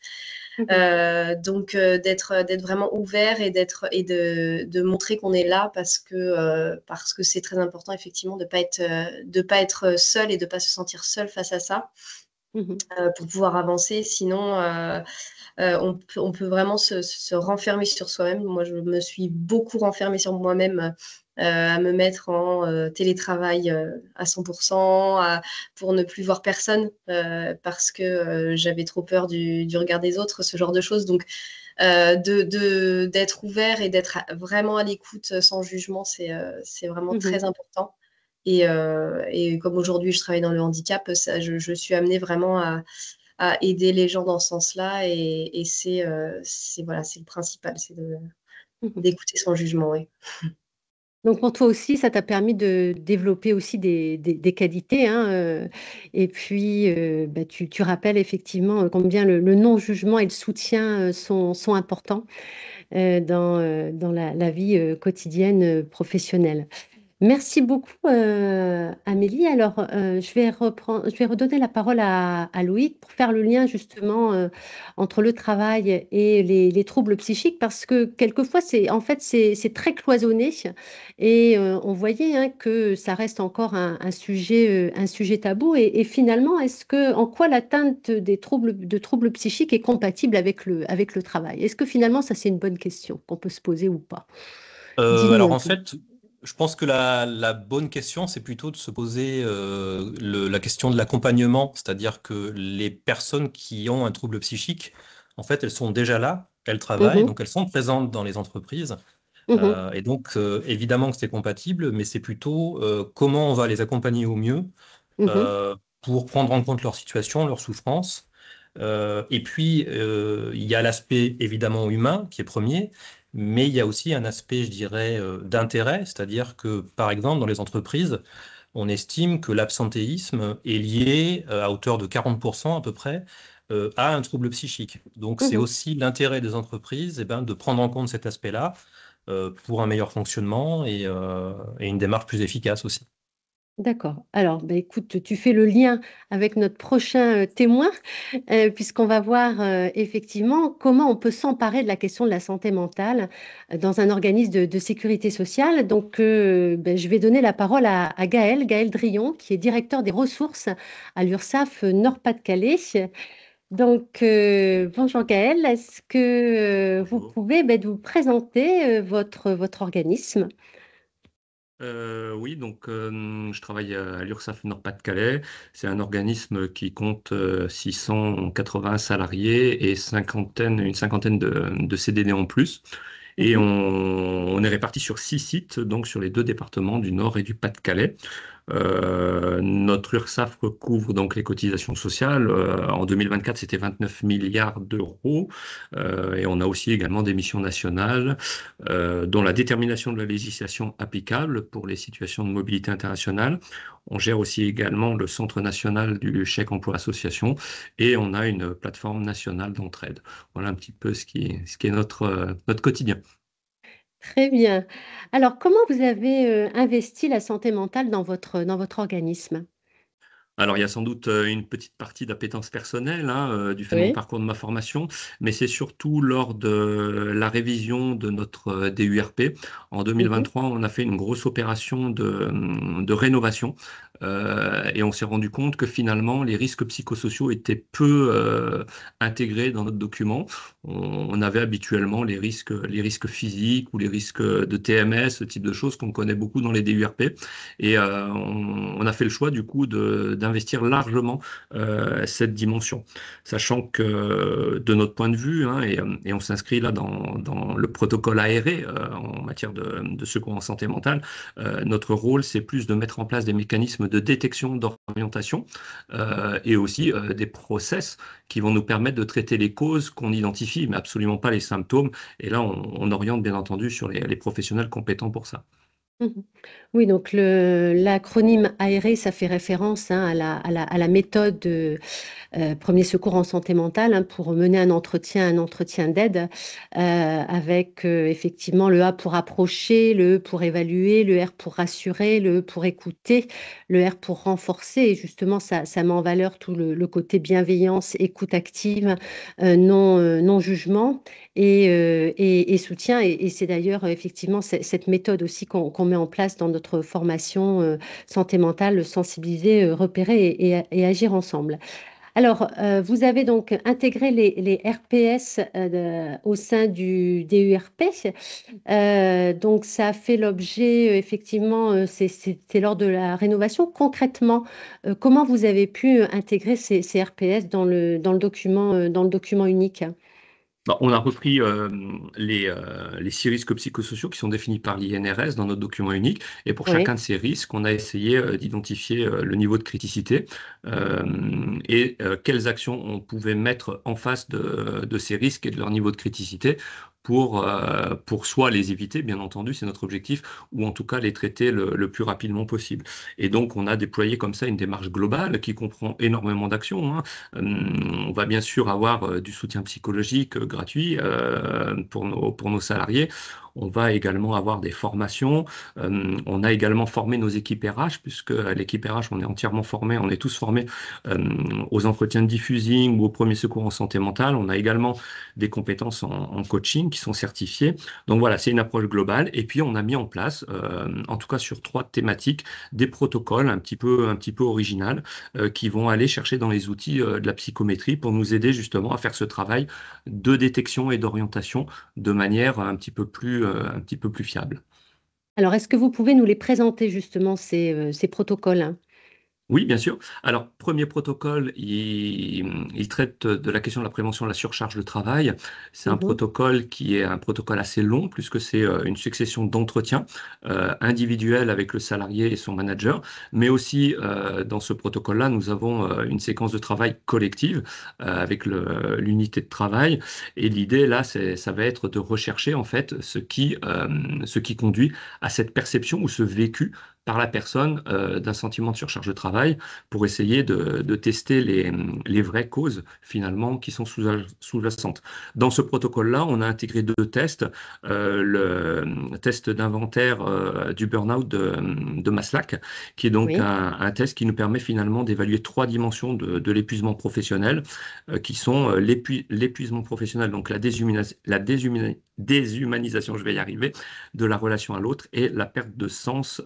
A: mhm,
C: Donc d'être vraiment ouvert et de montrer qu'on est là parce que c'est très important effectivement de pas être seul et de pas se sentir seul face à ça
A: mhm,
C: pour pouvoir avancer. Sinon, on peut vraiment se renfermer sur soi-même. Moi, je me suis beaucoup renfermée sur moi-même. À me mettre en télétravail à 100%, pour ne plus voir personne parce que j'avais trop peur du regard des autres, ce genre de choses. Donc, d'être ouvert et d'être vraiment à l'écoute sans jugement, c'est vraiment
A: mhm,
C: très important. Et comme aujourd'hui, je travaille dans le handicap, je suis amenée vraiment à aider les gens dans ce sens-là. Et voilà, c'est le principal,
A: mhm.
C: d'écouter son jugement. Ouais.
A: Donc pour toi aussi, ça t'a permis de développer aussi des qualités, hein, et puis bah, tu rappelles effectivement combien le non-jugement et le soutien sont importants dans la vie quotidienne professionnelle. Merci beaucoup, Amélie. Alors, je vais redonner la parole à Loïc pour faire le lien justement entre le travail et les troubles psychiques, parce que quelquefois, c'est très cloisonné et on voyait hein, que ça reste encore un sujet tabou. Et finalement, en quoi l'atteinte de troubles psychiques est compatible avec le travail? Est-ce que finalement, ça, c'est une bonne question qu'on peut se poser ou pas? Dis-nous
E: Alors
A: un
E: en
A: peu.
E: fait, je pense que la bonne question, c'est plutôt de se poser la question de l'accompagnement, c'est-à-dire que les personnes qui ont un trouble psychique, en fait, elles sont déjà là, elles travaillent,
A: Mhm,
E: donc elles sont présentes dans les entreprises.
A: mhm,
E: Et donc, évidemment que c'est compatible, mais c'est plutôt comment on va les accompagner au mieux
A: mhm.
E: euh, pour prendre en compte leur situation, leur souffrance. Et puis, il y a l'aspect évidemment humain qui est premier, mais il y a aussi un aspect, je dirais, d'intérêt, c'est-à-dire que, par exemple, dans les entreprises, on estime que l'absentéisme est lié à hauteur de 40% à peu près à un trouble psychique. Donc, c'est
A: Mhm.
E: aussi l'intérêt des entreprises de prendre en compte cet aspect-là pour un meilleur fonctionnement et une démarche plus efficace aussi.
A: D'accord. Alors, bah, écoute, tu fais le lien avec notre prochain témoin, puisqu'on va voir effectivement comment on peut s'emparer de la question de la santé mentale dans un organisme de sécurité sociale. Donc, ben, je vais donner la parole à Gaël Drillon, qui est directeur des ressources à l'URSSAF Nord-Pas-de-Calais. Donc, bonjour Gaël, est-ce que vous
G: Bonjour.
A: pouvez ben, vous présenter votre organisme?
G: Oui, donc je travaille à l'URSSAF Nord-Pas-de-Calais. C'est un organisme qui compte 680 salariés et une cinquantaine de CDD en plus. Et
A: Mhm,
G: on est répartis sur 6 sites, donc sur les 2 départements du Nord et du Pas-de-Calais. Notre URSSAF recouvre donc les cotisations sociales. En 2024, c'était 29 milliards d'euros. Et on a aussi également des missions nationales, dont la détermination de la législation applicable pour les situations de mobilité internationale. On gère aussi également le Centre national du chèque emploi association et on a une plateforme nationale d'entraide. Voilà un petit peu ce qui est notre quotidien.
A: très bien. Alors, comment vous avez investi la santé mentale dans votre organisme?
G: Alors, il y a sans doute une petite partie d'appétence personnelle, hein, du fait de mon
A: Oui.
G: parcours de ma formation, mais c'est surtout lors de la révision de notre DURP. En
A: Mhm,
G: 2023, on a fait une grosse opération de rénovation et on s'est rendu compte que finalement, les risques psychosociaux étaient peu intégrés dans notre document. On avait habituellement les risques physiques ou les risques de TMS, ce type de choses qu'on connaît beaucoup dans les DURP. Et on a fait le choix du coup d'investir largement cette dimension, sachant que de notre point de vue, hein, et on s'inscrit là dans le protocole aéré en matière de secours en santé mentale, notre rôle c'est plus de mettre en place des mécanismes de détection, d'orientation et aussi des process qui vont nous permettre de traiter les causes qu'on identifie, mais absolument pas les symptômes. Et là, on oriente bien entendu sur les professionnels compétents pour ça.
A: mhm. Oui, donc l'acronyme ARE, ça fait référence hein, à la méthode premier secours en santé mentale hein, pour mener un entretien d'aide avec effectivement le A pour approcher, le E pour évaluer, le R pour rassurer, le E pour écouter, le R pour renforcer. Et justement, ça met en valeur tout le côté bienveillance, écoute active, non jugement et soutien. Et c'est d'ailleurs effectivement cette méthode aussi qu'on met en place dans notre formation santé mentale, sensibiliser, repérer et agir ensemble. Alors, vous avez donc intégré les RPS au sein du DURP. Donc, ça a fait l'objet, effectivement, c'était lors de la rénovation. Concrètement, comment vous avez pu intégrer ces RPS dans le document unique?
G: Bah, on a repris les 6 risques psychosociaux qui sont définis par l'INRS dans notre document unique. Et pour chacun
A: Oui.
G: de ces risques, on a essayé d'identifier le niveau de criticité et quelles actions on pouvait mettre en face de ces risques et de leur niveau de criticité pour soit les éviter, bien entendu, c'est notre objectif, ou en tout cas les traiter le plus rapidement possible. Et donc, on a déployé comme ça une démarche globale qui comprend énormément d'actions, hein. On va bien sûr avoir du soutien psychologique gratuit pour nos salariés. On va également avoir des formations. On a également formé nos équipes RH, puisque l'équipe RH, on est entièrement formé, on est tous formés aux entretiens de diffusing ou au premier secours en santé mentale. On a également des compétences en coaching qui sont certifiées. Donc voilà, c'est une approche globale. Et puis, on a mis en place, en tout cas sur 3 thématiques, des protocoles un petit peu originaux qui vont aller chercher dans les outils de la psychométrie pour nous aider justement à faire ce travail de détection et d'orientation de manière un petit peu plus fiable.
A: Alors, est-ce que vous pouvez nous les présenter justement, ces protocoles, hein?
G: Oui, bien sûr. Alors, premier protocole, il traite de la question de la prévention de la surcharge de travail. C'est un
A: Mhm.
G: protocole qui est un protocole assez long, puisque c'est une succession d'entretiens individuels avec le salarié et son manager. Mais aussi, dans ce protocole-là, nous avons une séquence de travail collective avec l'unité de travail. Et l'idée, là, ça va être de rechercher, en fait, ce qui conduit à cette perception ou ce vécu par la personne d'un sentiment de surcharge de travail pour essayer de tester les vraies causes finalement qui sont sous-jacentes. Dans ce protocole-là, on a intégré 2 tests. Le test d'inventaire du burn-out de Maslach, qui est donc
A: Oui,
G: un test qui nous permet finalement d'évaluer 3 dimensions de l'épuisement professionnel, qui sont l'épuisement professionnel, donc la déshumanisation, je vais y arriver, de la relation à l'autre et la perte de sens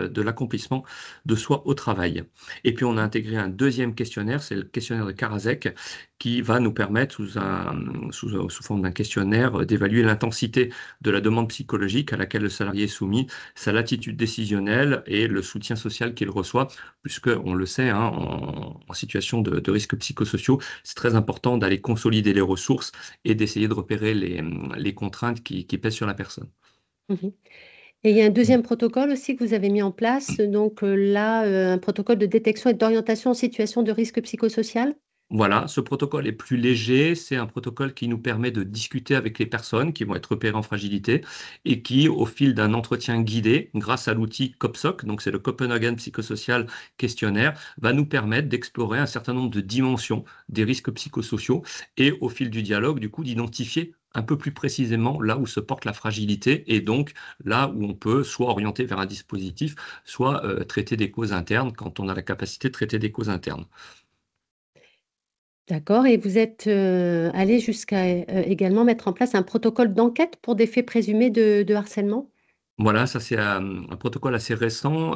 G: de l'accomplissement de soi au travail. Et puis on a intégré un deuxième questionnaire, c'est le questionnaire de Karasek, qui va nous permettre, sous forme d'un questionnaire, d'évaluer l'intensité de la demande psychologique à laquelle le salarié est soumis, sa latitude décisionnelle et le soutien social qu'il reçoit, puisque, on le sait, hein, en situation de risques psychosociaux, c'est très important d'aller consolider les ressources et d'essayer de repérer les contraintes qui pèsent sur la personne.
A: mhm. Et il y a un deuxième protocole aussi que vous avez mis en place, donc là, un protocole de détection et d'orientation en situation de risque psychosocial.
G: Voilà, ce protocole est plus léger, c'est un protocole qui nous permet de discuter avec les personnes qui vont être repérées en fragilité et qui, au fil d'un entretien guidé, grâce à l'outil COPSOC, donc c'est le Copenhagen Psychosocial Questionnaire, va nous permettre d'explorer un certain nombre de dimensions des risques psychosociaux et, au fil du dialogue, du coup, d'identifier un peu plus précisément là où se porte la fragilité et donc là où on peut soit orienter vers un dispositif, soit traiter des causes internes quand on a la capacité de traiter des causes internes.
A: D'accord, et vous êtes allé jusqu'à également mettre en place un protocole d'enquête pour des faits présumés de harcèlement?
G: Voilà, ça c'est un protocole assez récent.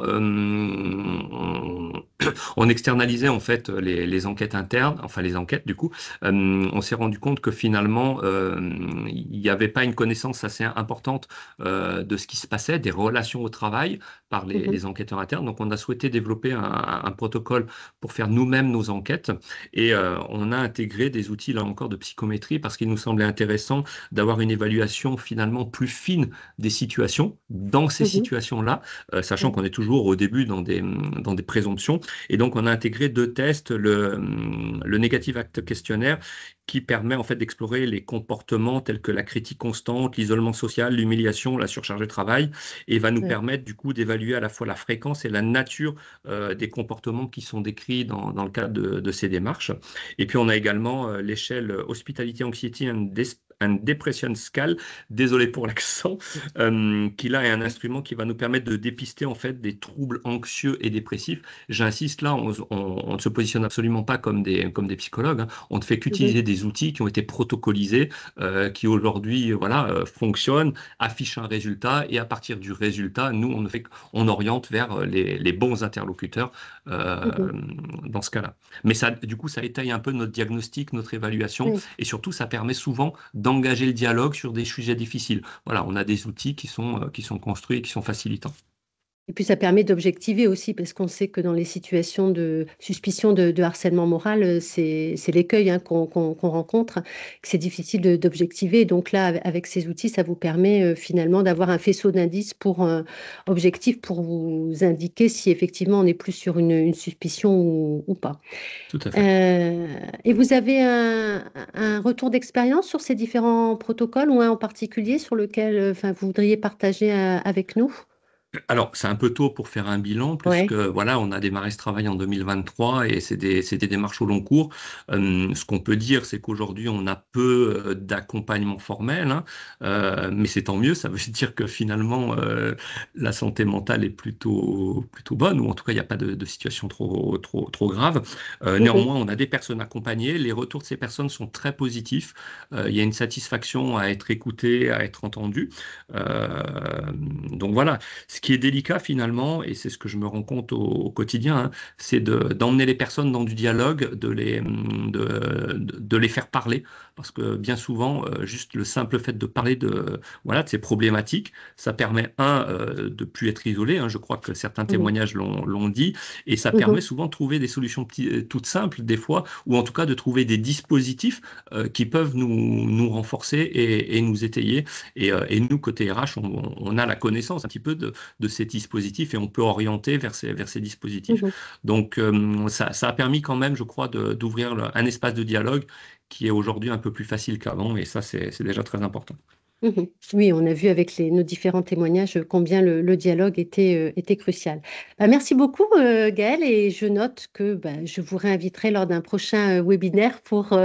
G: On externalisait en fait les enquêtes internes, enfin les enquêtes du coup. On s'est rendu compte que finalement il n'y avait pas une connaissance assez importante de ce qui se passait, des relations au travail par
A: Mhm,
G: les enquêteurs internes. Donc on a souhaité développer un protocole pour faire nous-mêmes nos enquêtes et on a intégré des outils là encore de psychométrie parce qu'il nous semblait intéressant d'avoir une évaluation finalement plus fine des situations, dans ces
A: mhm,
G: situations-là, sachant
A: oui,
G: qu'on est toujours au début dans des présomptions. Et donc, on a intégré 2 tests, le Negative Act Questionnaire, qui permet en fait d'explorer les comportements tels que la critique constante, l'isolement social, l'humiliation, la surcharge de travail, et va nous
A: ouais,
G: permettre du coup d'évaluer à la fois la fréquence et la nature des comportements qui sont décrits dans le cadre de ces démarches. Et puis, on a également l'échelle Hospitality Anxiety and Depression Scale, désolé pour l'accent, qui là est un instrument qui va nous permettre de dépister en fait des troubles anxieux et dépressifs. J'insiste là, on ne se positionne absolument pas comme des psychologues, hein. On ne fait
A: mhm,
G: qu'utiliser des outils qui ont été protocolisés, qui aujourd'hui voilà, fonctionnent, affichent un résultat et à partir du résultat, nous on oriente vers les bons interlocuteurs
A: mhm,
G: dans ce cas-là. Mais ça, du coup, ça étaye un peu notre diagnostic, notre évaluation
A: oui.
G: et surtout ça permet souvent d'engager le dialogue sur des sujets difficiles. Voilà, on a des outils qui sont construits et qui sont facilitants.
A: Et puis ça permet d'objectiver aussi, parce qu'on sait que dans les situations de suspicion de harcèlement moral, c'est l'écueil qu'on rencontre, que c'est difficile d'objectiver. Donc là, avec ces outils, ça vous permet finalement d'avoir un faisceau d'indices objectif pour vous indiquer si effectivement on est plus sur une suspicion ou pas.
G: Tout à fait.
A: Et vous avez un retour d'expérience sur ces différents protocoles ou un en particulier sur lequel vous voudriez partager avec nous?
G: Alors, c'est un peu tôt pour faire un bilan, puisque
A: Ouais.
G: voilà, on a démarré ce travail en 2023 et c'est des démarches au long cours. Ce qu'on peut dire, c'est qu'aujourd'hui, on a peu d'accompagnement formel, hein, mais c'est tant mieux. Ça veut dire que finalement, la santé mentale est plutôt bonne, ou en tout cas, il n'y a pas de situation trop grave.
A: Mhm.
G: Néanmoins, on a des personnes accompagnées. Les retours de ces personnes sont très positifs. Il y a une satisfaction à être écouté, à être entendu. Donc voilà. Ce qui est délicat finalement, et c'est ce que je me rends compte au quotidien, hein, c'est d'emmener les personnes dans du dialogue, de les faire parler, parce que bien souvent, juste le simple fait de parler voilà, de ces problématiques, ça permet, de plus être isolé, hein, je crois que certains
A: Mhm.
G: témoignages l'ont dit, et ça permet
A: Mhm.
G: souvent de trouver des solutions toutes simples des fois, ou en tout cas de trouver des dispositifs qui peuvent nous renforcer et nous étayer. Et nous, côté RH, on a la connaissance un petit peu de ces dispositifs et on peut orienter vers ces dispositifs.
A: Mhm.
G: Donc, ça a permis quand même, je crois, d'ouvrir un espace de dialogue qui est aujourd'hui un peu plus facile qu'avant et ça, c'est déjà très important.
A: Mhm. Oui, on a vu avec nos différents témoignages combien le dialogue était crucial. Merci beaucoup, Gaëlle, et je note que je vous réinviterai lors d'un prochain webinaire pour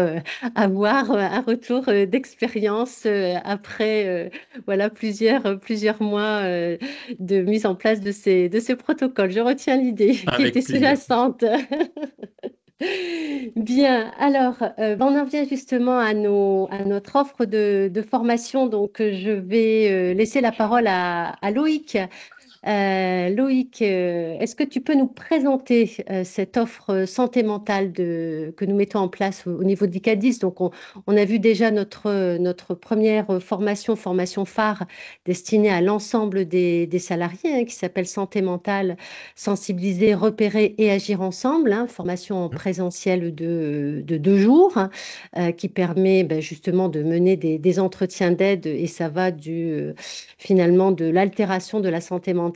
A: avoir un retour d'expérience après voilà, plusieurs mois de mise en place de ces protocoles. Je retiens l'idée qui était
G: Avec plaisir.
A: sous-jacente. Bien, alors, on en vient justement à notre offre de formation. Donc, je vais laisser la parole à Loïc. Loïc, est-ce que tu peux nous présenter cette offre santé mentale que nous mettons en place au niveau de l'ICADIS? Donc, on a vu déjà notre première formation phare destinée à l'ensemble des salariés, qui s'appelle Santé mentale, sensibiliser, repérer et agir ensemble, formation en présentiel de 2 jours, qui permet justement de mener des entretiens d'aide, et ça va finalement de l'altération de la santé mentale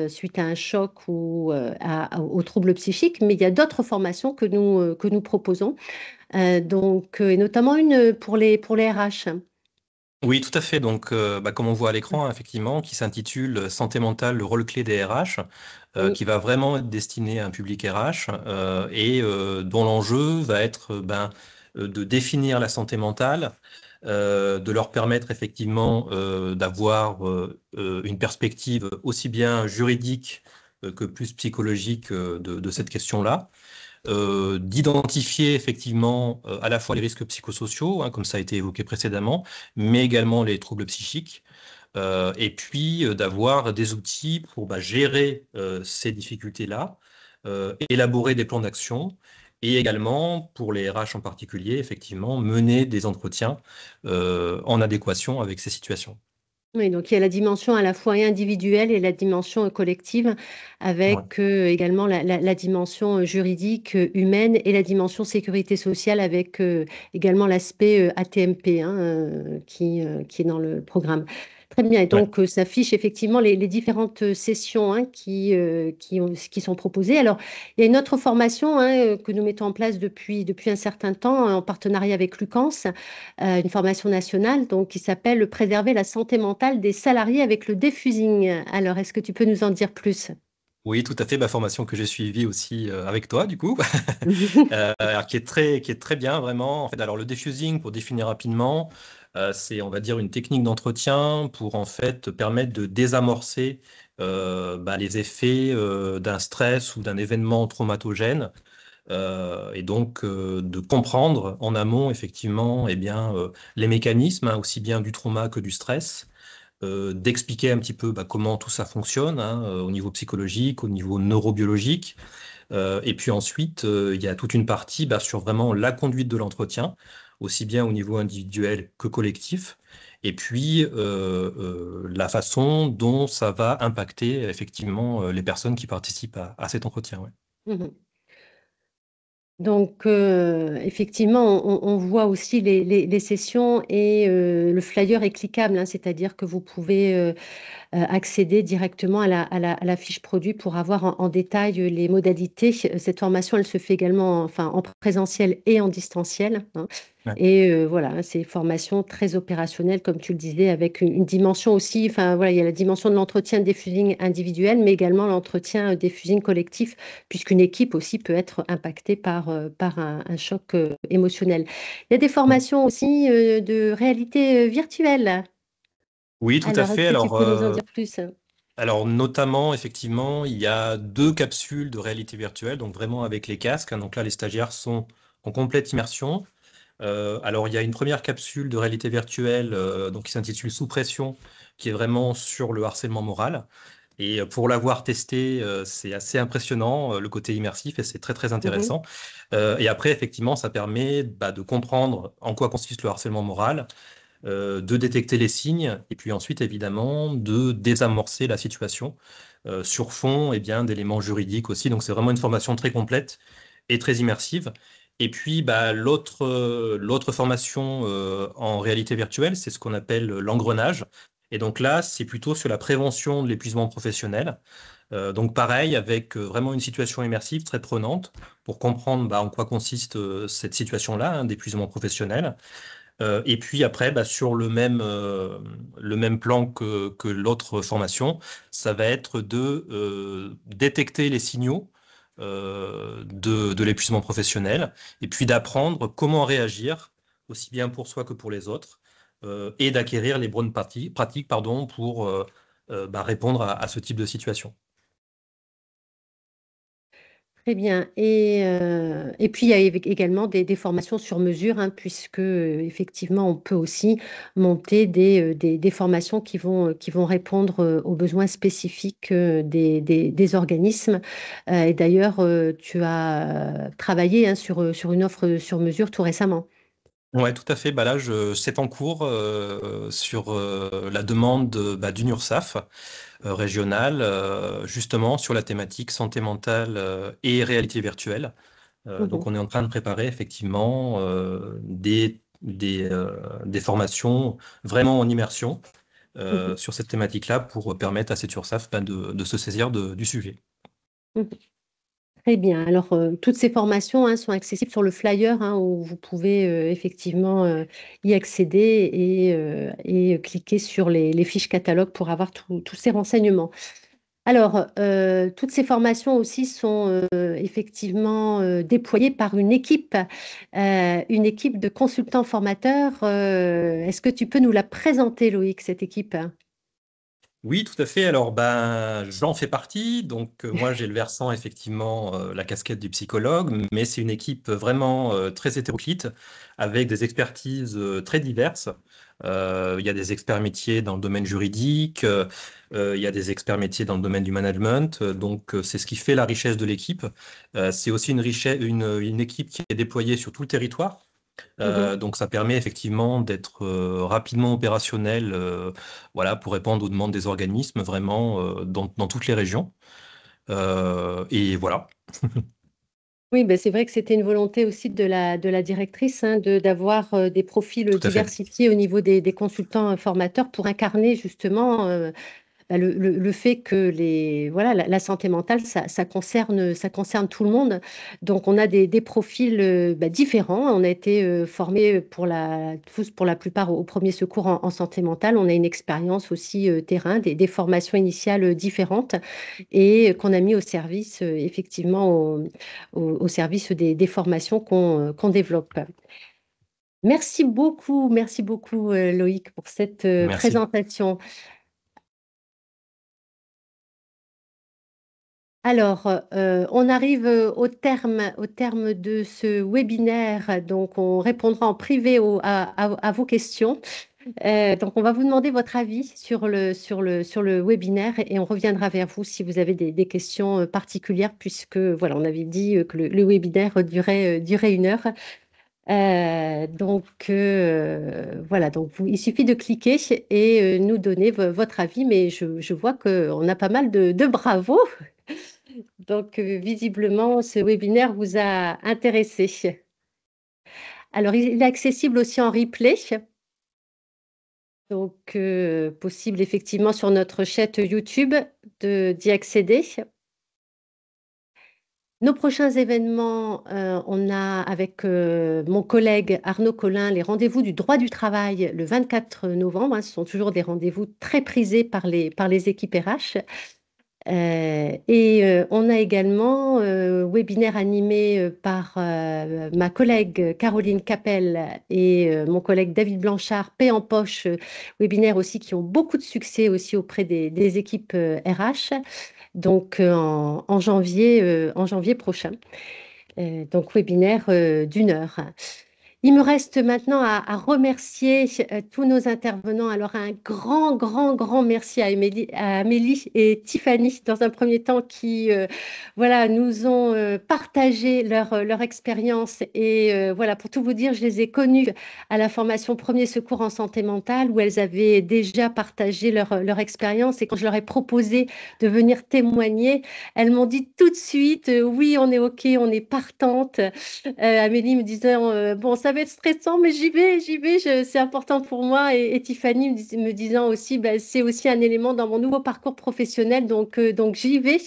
A: suite à un choc ou aux troubles psychiques. Mais il y a d'autres formations que nous proposons, donc, et notamment une pour les RH.
E: Oui, tout à fait. Donc, comme on voit à l'écran, effectivement, qui s'intitule Santé mentale, le rôle clé des RH,
A: Oui.
E: qui va vraiment être destiné à un public RH et dont l'enjeu va être de définir la santé mentale, de leur permettre effectivement d'avoir une perspective aussi bien juridique que plus psychologique de cette question-là, d'identifier effectivement à la fois les risques psychosociaux, comme ça a été évoqué précédemment, mais également les troubles psychiques, et puis d'avoir des outils pour gérer ces difficultés-là, élaborer des plans d'action, et également, pour les RH en particulier, effectivement, mener des entretiens en adéquation avec ces situations.
A: Oui, donc il y a la dimension à la fois individuelle et la dimension collective,
E: Ouais.
A: avec également la dimension juridique, humaine, et la dimension sécurité sociale, avec également l'aspect ATMP, qui est dans le programme. Très bien, et
E: Ouais.
A: donc ça affiche effectivement les différentes sessions qui sont proposées. Alors, il y a une autre formation que nous mettons en place depuis un certain temps en partenariat avec Lucans, une formation nationale donc, qui s'appelle Préserver la santé mentale des salariés avec le diffusing. Alors, est-ce que tu peux nous en dire plus?
E: Oui, tout à fait, formation que j'ai suivie aussi avec toi, du coup, alors, qui est très bien, vraiment. En fait, alors, le diffusing, pour définir rapidement, c'est, on va dire, une technique d'entretien pour, en fait, permettre de désamorcer les effets d'un stress ou d'un événement traumatogène, et donc de comprendre en amont, effectivement, les mécanismes, aussi bien du trauma que du stress, d'expliquer un petit peu comment tout ça fonctionne, au niveau psychologique, au niveau neurobiologique. Et puis ensuite, il y a toute une partie sur vraiment la conduite de l'entretien, aussi bien au niveau individuel que collectif. et puis la façon dont ça va impacter effectivement les personnes qui participent à cet entretien. Ouais.
A: Mhm. Donc, effectivement, on voit aussi les sessions et le flyer est cliquable, hein, c'est-à-dire que vous pouvez accéder directement à la fiche produit pour avoir en détail les modalités. Cette formation, elle se fait également enfin, en présentiel et en distanciel, hein.
E: Ouais.
A: Et voilà, hein, c'est une formation très opérationnelle, comme tu le disais, avec une dimension aussi, enfin voilà, il y a la dimension de l'entretien des fusings individuels, mais également l'entretien des fusings collectifs, puisqu'une équipe aussi peut être impactée par un choc émotionnel. Il y a des formations aussi de réalité virtuelle.
E: Oui, tout à
A: Alors,
E: fait.
A: est-ce que tu peux nous en dire plus?
E: Alors notamment, effectivement, il y a 2 capsules de réalité virtuelle, donc vraiment avec les casques, hein. Donc là, les stagiaires sont en complète immersion. Alors il y a une première capsule de réalité virtuelle donc, qui s'intitule Sous pression, qui est vraiment sur le harcèlement moral. Et pour l'avoir testé, c'est assez impressionnant, le côté immersif, et c'est très très
A: Mhm,
E: intéressant. Et après, effectivement, ça permet de comprendre en quoi consiste le harcèlement moral, de détecter les signes, et puis ensuite, évidemment, de désamorcer la situation sur fond d'éléments juridiques aussi. Donc, c'est vraiment une formation très complète et très immersive. Et puis, l'autre formation en réalité virtuelle, c'est ce qu'on appelle l'engrenage. Et donc là, c'est plutôt sur la prévention de l'épuisement professionnel. Donc pareil, avec vraiment une situation immersive très prenante pour comprendre en quoi consiste cette situation-là, hein, d'épuisement professionnel. Et puis après, sur le même plan que l'autre formation, ça va être de détecter les signaux de l'épuisement professionnel, et puis d'apprendre comment réagir, aussi bien pour soi que pour les autres, et d'acquérir les bonnes pratiques pardon, pour répondre à ce type de situation.
A: très bien. Et puis, il y a également des formations sur mesure, hein, puisque effectivement, on peut aussi monter des formations qui vont répondre aux besoins spécifiques des organismes. Et d'ailleurs, tu as travaillé hein, sur une offre sur mesure tout récemment.
E: Ouais, tout à fait. Là, c'est en cours sur la demande d'une URSSAF régionale, justement sur la thématique santé mentale et réalité virtuelle. Donc,
A: Mhm,
E: on est en train de préparer effectivement des formations vraiment en immersion
A: mhm,
E: sur cette thématique-là pour permettre à cette URSSAF de se saisir du sujet.
A: mhm. Très bien. Alors, toutes ces formations hein, sont accessibles sur le flyer hein, où vous pouvez effectivement y accéder et cliquer sur les fiches catalogues pour avoir tous ces renseignements. Alors, toutes ces formations aussi sont effectivement déployées par une équipe de consultants formateurs. Est-ce que tu peux nous la présenter, Loïc, cette équipe?
E: Oui, tout à fait. Alors, j'en fais partie. Donc, moi, j'ai le versant, effectivement, la casquette du psychologue, mais c'est une équipe vraiment très hétéroclite, avec des expertises très diverses. Il y a des experts métiers dans le domaine juridique, il y a des experts métiers dans le domaine du management. Donc, c'est ce qui fait la richesse de l'équipe. C'est aussi une équipe qui est déployée sur tout le territoire.
A: Mhm.
E: Donc ça permet effectivement d'être rapidement opérationnel, voilà, pour répondre aux demandes des organismes vraiment dans toutes les régions. Et voilà,
A: Oui, ben c'est vrai que c'était une volonté aussi de la directrice hein, d'avoir des profils
E: tout à fait.
A: diversifiés au niveau des consultants formateurs pour incarner justement le fait que voilà, la santé mentale, ça concerne tout le monde. Donc, on a des profils différents. On a été formés tous pour la plupart au premier secours en santé mentale. On a une expérience aussi terrain, des formations initiales différentes et qu'on a mis au service, effectivement, au service des formations qu'on développe. Merci beaucoup, Loïc, pour cette
E: Merci.
A: présentation. Alors, on arrive au terme de ce webinaire. Donc, on répondra en privé à vos questions. Donc, on va vous demander votre avis sur le webinaire et on reviendra vers vous si vous avez des questions particulières, puisque voilà, on avait dit que le webinaire durait 1 heure. Voilà, donc il suffit de cliquer et nous donner votre avis, mais je vois qu'on a pas mal de bravos. Donc, visiblement, ce webinaire vous a intéressé. Alors, il est accessible aussi en replay, donc possible effectivement sur notre chaîne YouTube d'y accéder. Nos prochains événements, on a avec mon collègue Arnaud Collin les rendez-vous du droit du travail le 24 novembre, hein. Ce sont toujours des rendez-vous très prisés par les équipes RH. On a également webinaire animé par ma collègue Caroline Capel et mon collègue David Blanchard, Paix en poche, webinaire aussi qui ont beaucoup de succès aussi auprès des équipes RH, donc en janvier prochain. Donc webinaire d'1 heure. Il me reste maintenant à remercier tous nos intervenants. Alors, un grand merci à Amélie et Tiffany, dans un premier temps, qui voilà, nous ont partagé leur expérience. Et voilà, pour tout vous dire, je les ai connues à la formation Premier Secours en santé mentale, où elles avaient déjà partagé leur expérience. Et quand je leur ai proposé de venir témoigner, elles m'ont dit tout de suite, oui, on est OK, on est partante. Amélie me disant, bon, ça va être stressant, mais j'y vais, c'est important pour moi. Et Tiffany me disant aussi, bah, c'est aussi un élément dans mon nouveau parcours professionnel, donc j'y vais.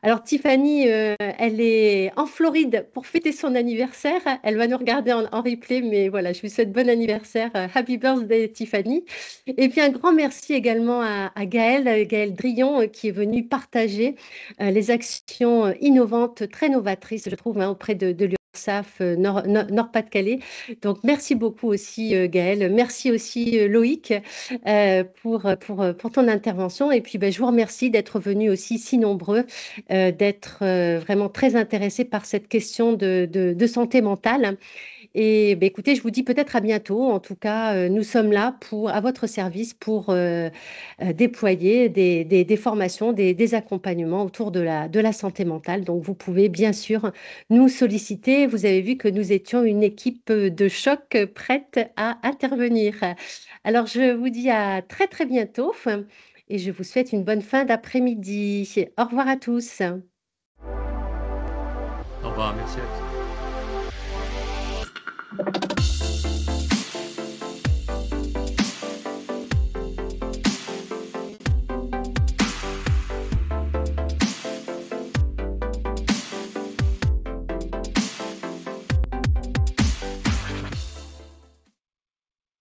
A: Alors Tiffany, elle est en Floride pour fêter son anniversaire. Elle va nous regarder en replay, mais voilà, je lui souhaite bon anniversaire. Happy birthday Tiffany. Et puis un grand merci également à Gaëlle Drion, qui est venue partager les actions innovantes, très novatrices, je trouve, hein, auprès de l'URSSAF Nord-Pas-de-Calais. Donc, merci beaucoup aussi, Gaëlle. Merci aussi, Loïc, pour ton intervention. Et puis, ben, je vous remercie d'être venus aussi si nombreux, d'être vraiment très intéressés par cette question de santé mentale. Et ben, écoutez, je vous dis peut-être à bientôt. En tout cas, nous sommes là à votre service pour déployer des formations, des accompagnements autour de la santé mentale. Donc, vous pouvez bien sûr nous solliciter. Vous avez vu que nous étions une équipe de choc prête à intervenir. Alors, je vous dis à très bientôt et je vous souhaite une bonne fin d'après-midi. Au revoir à tous.
G: Au revoir, merci à tous.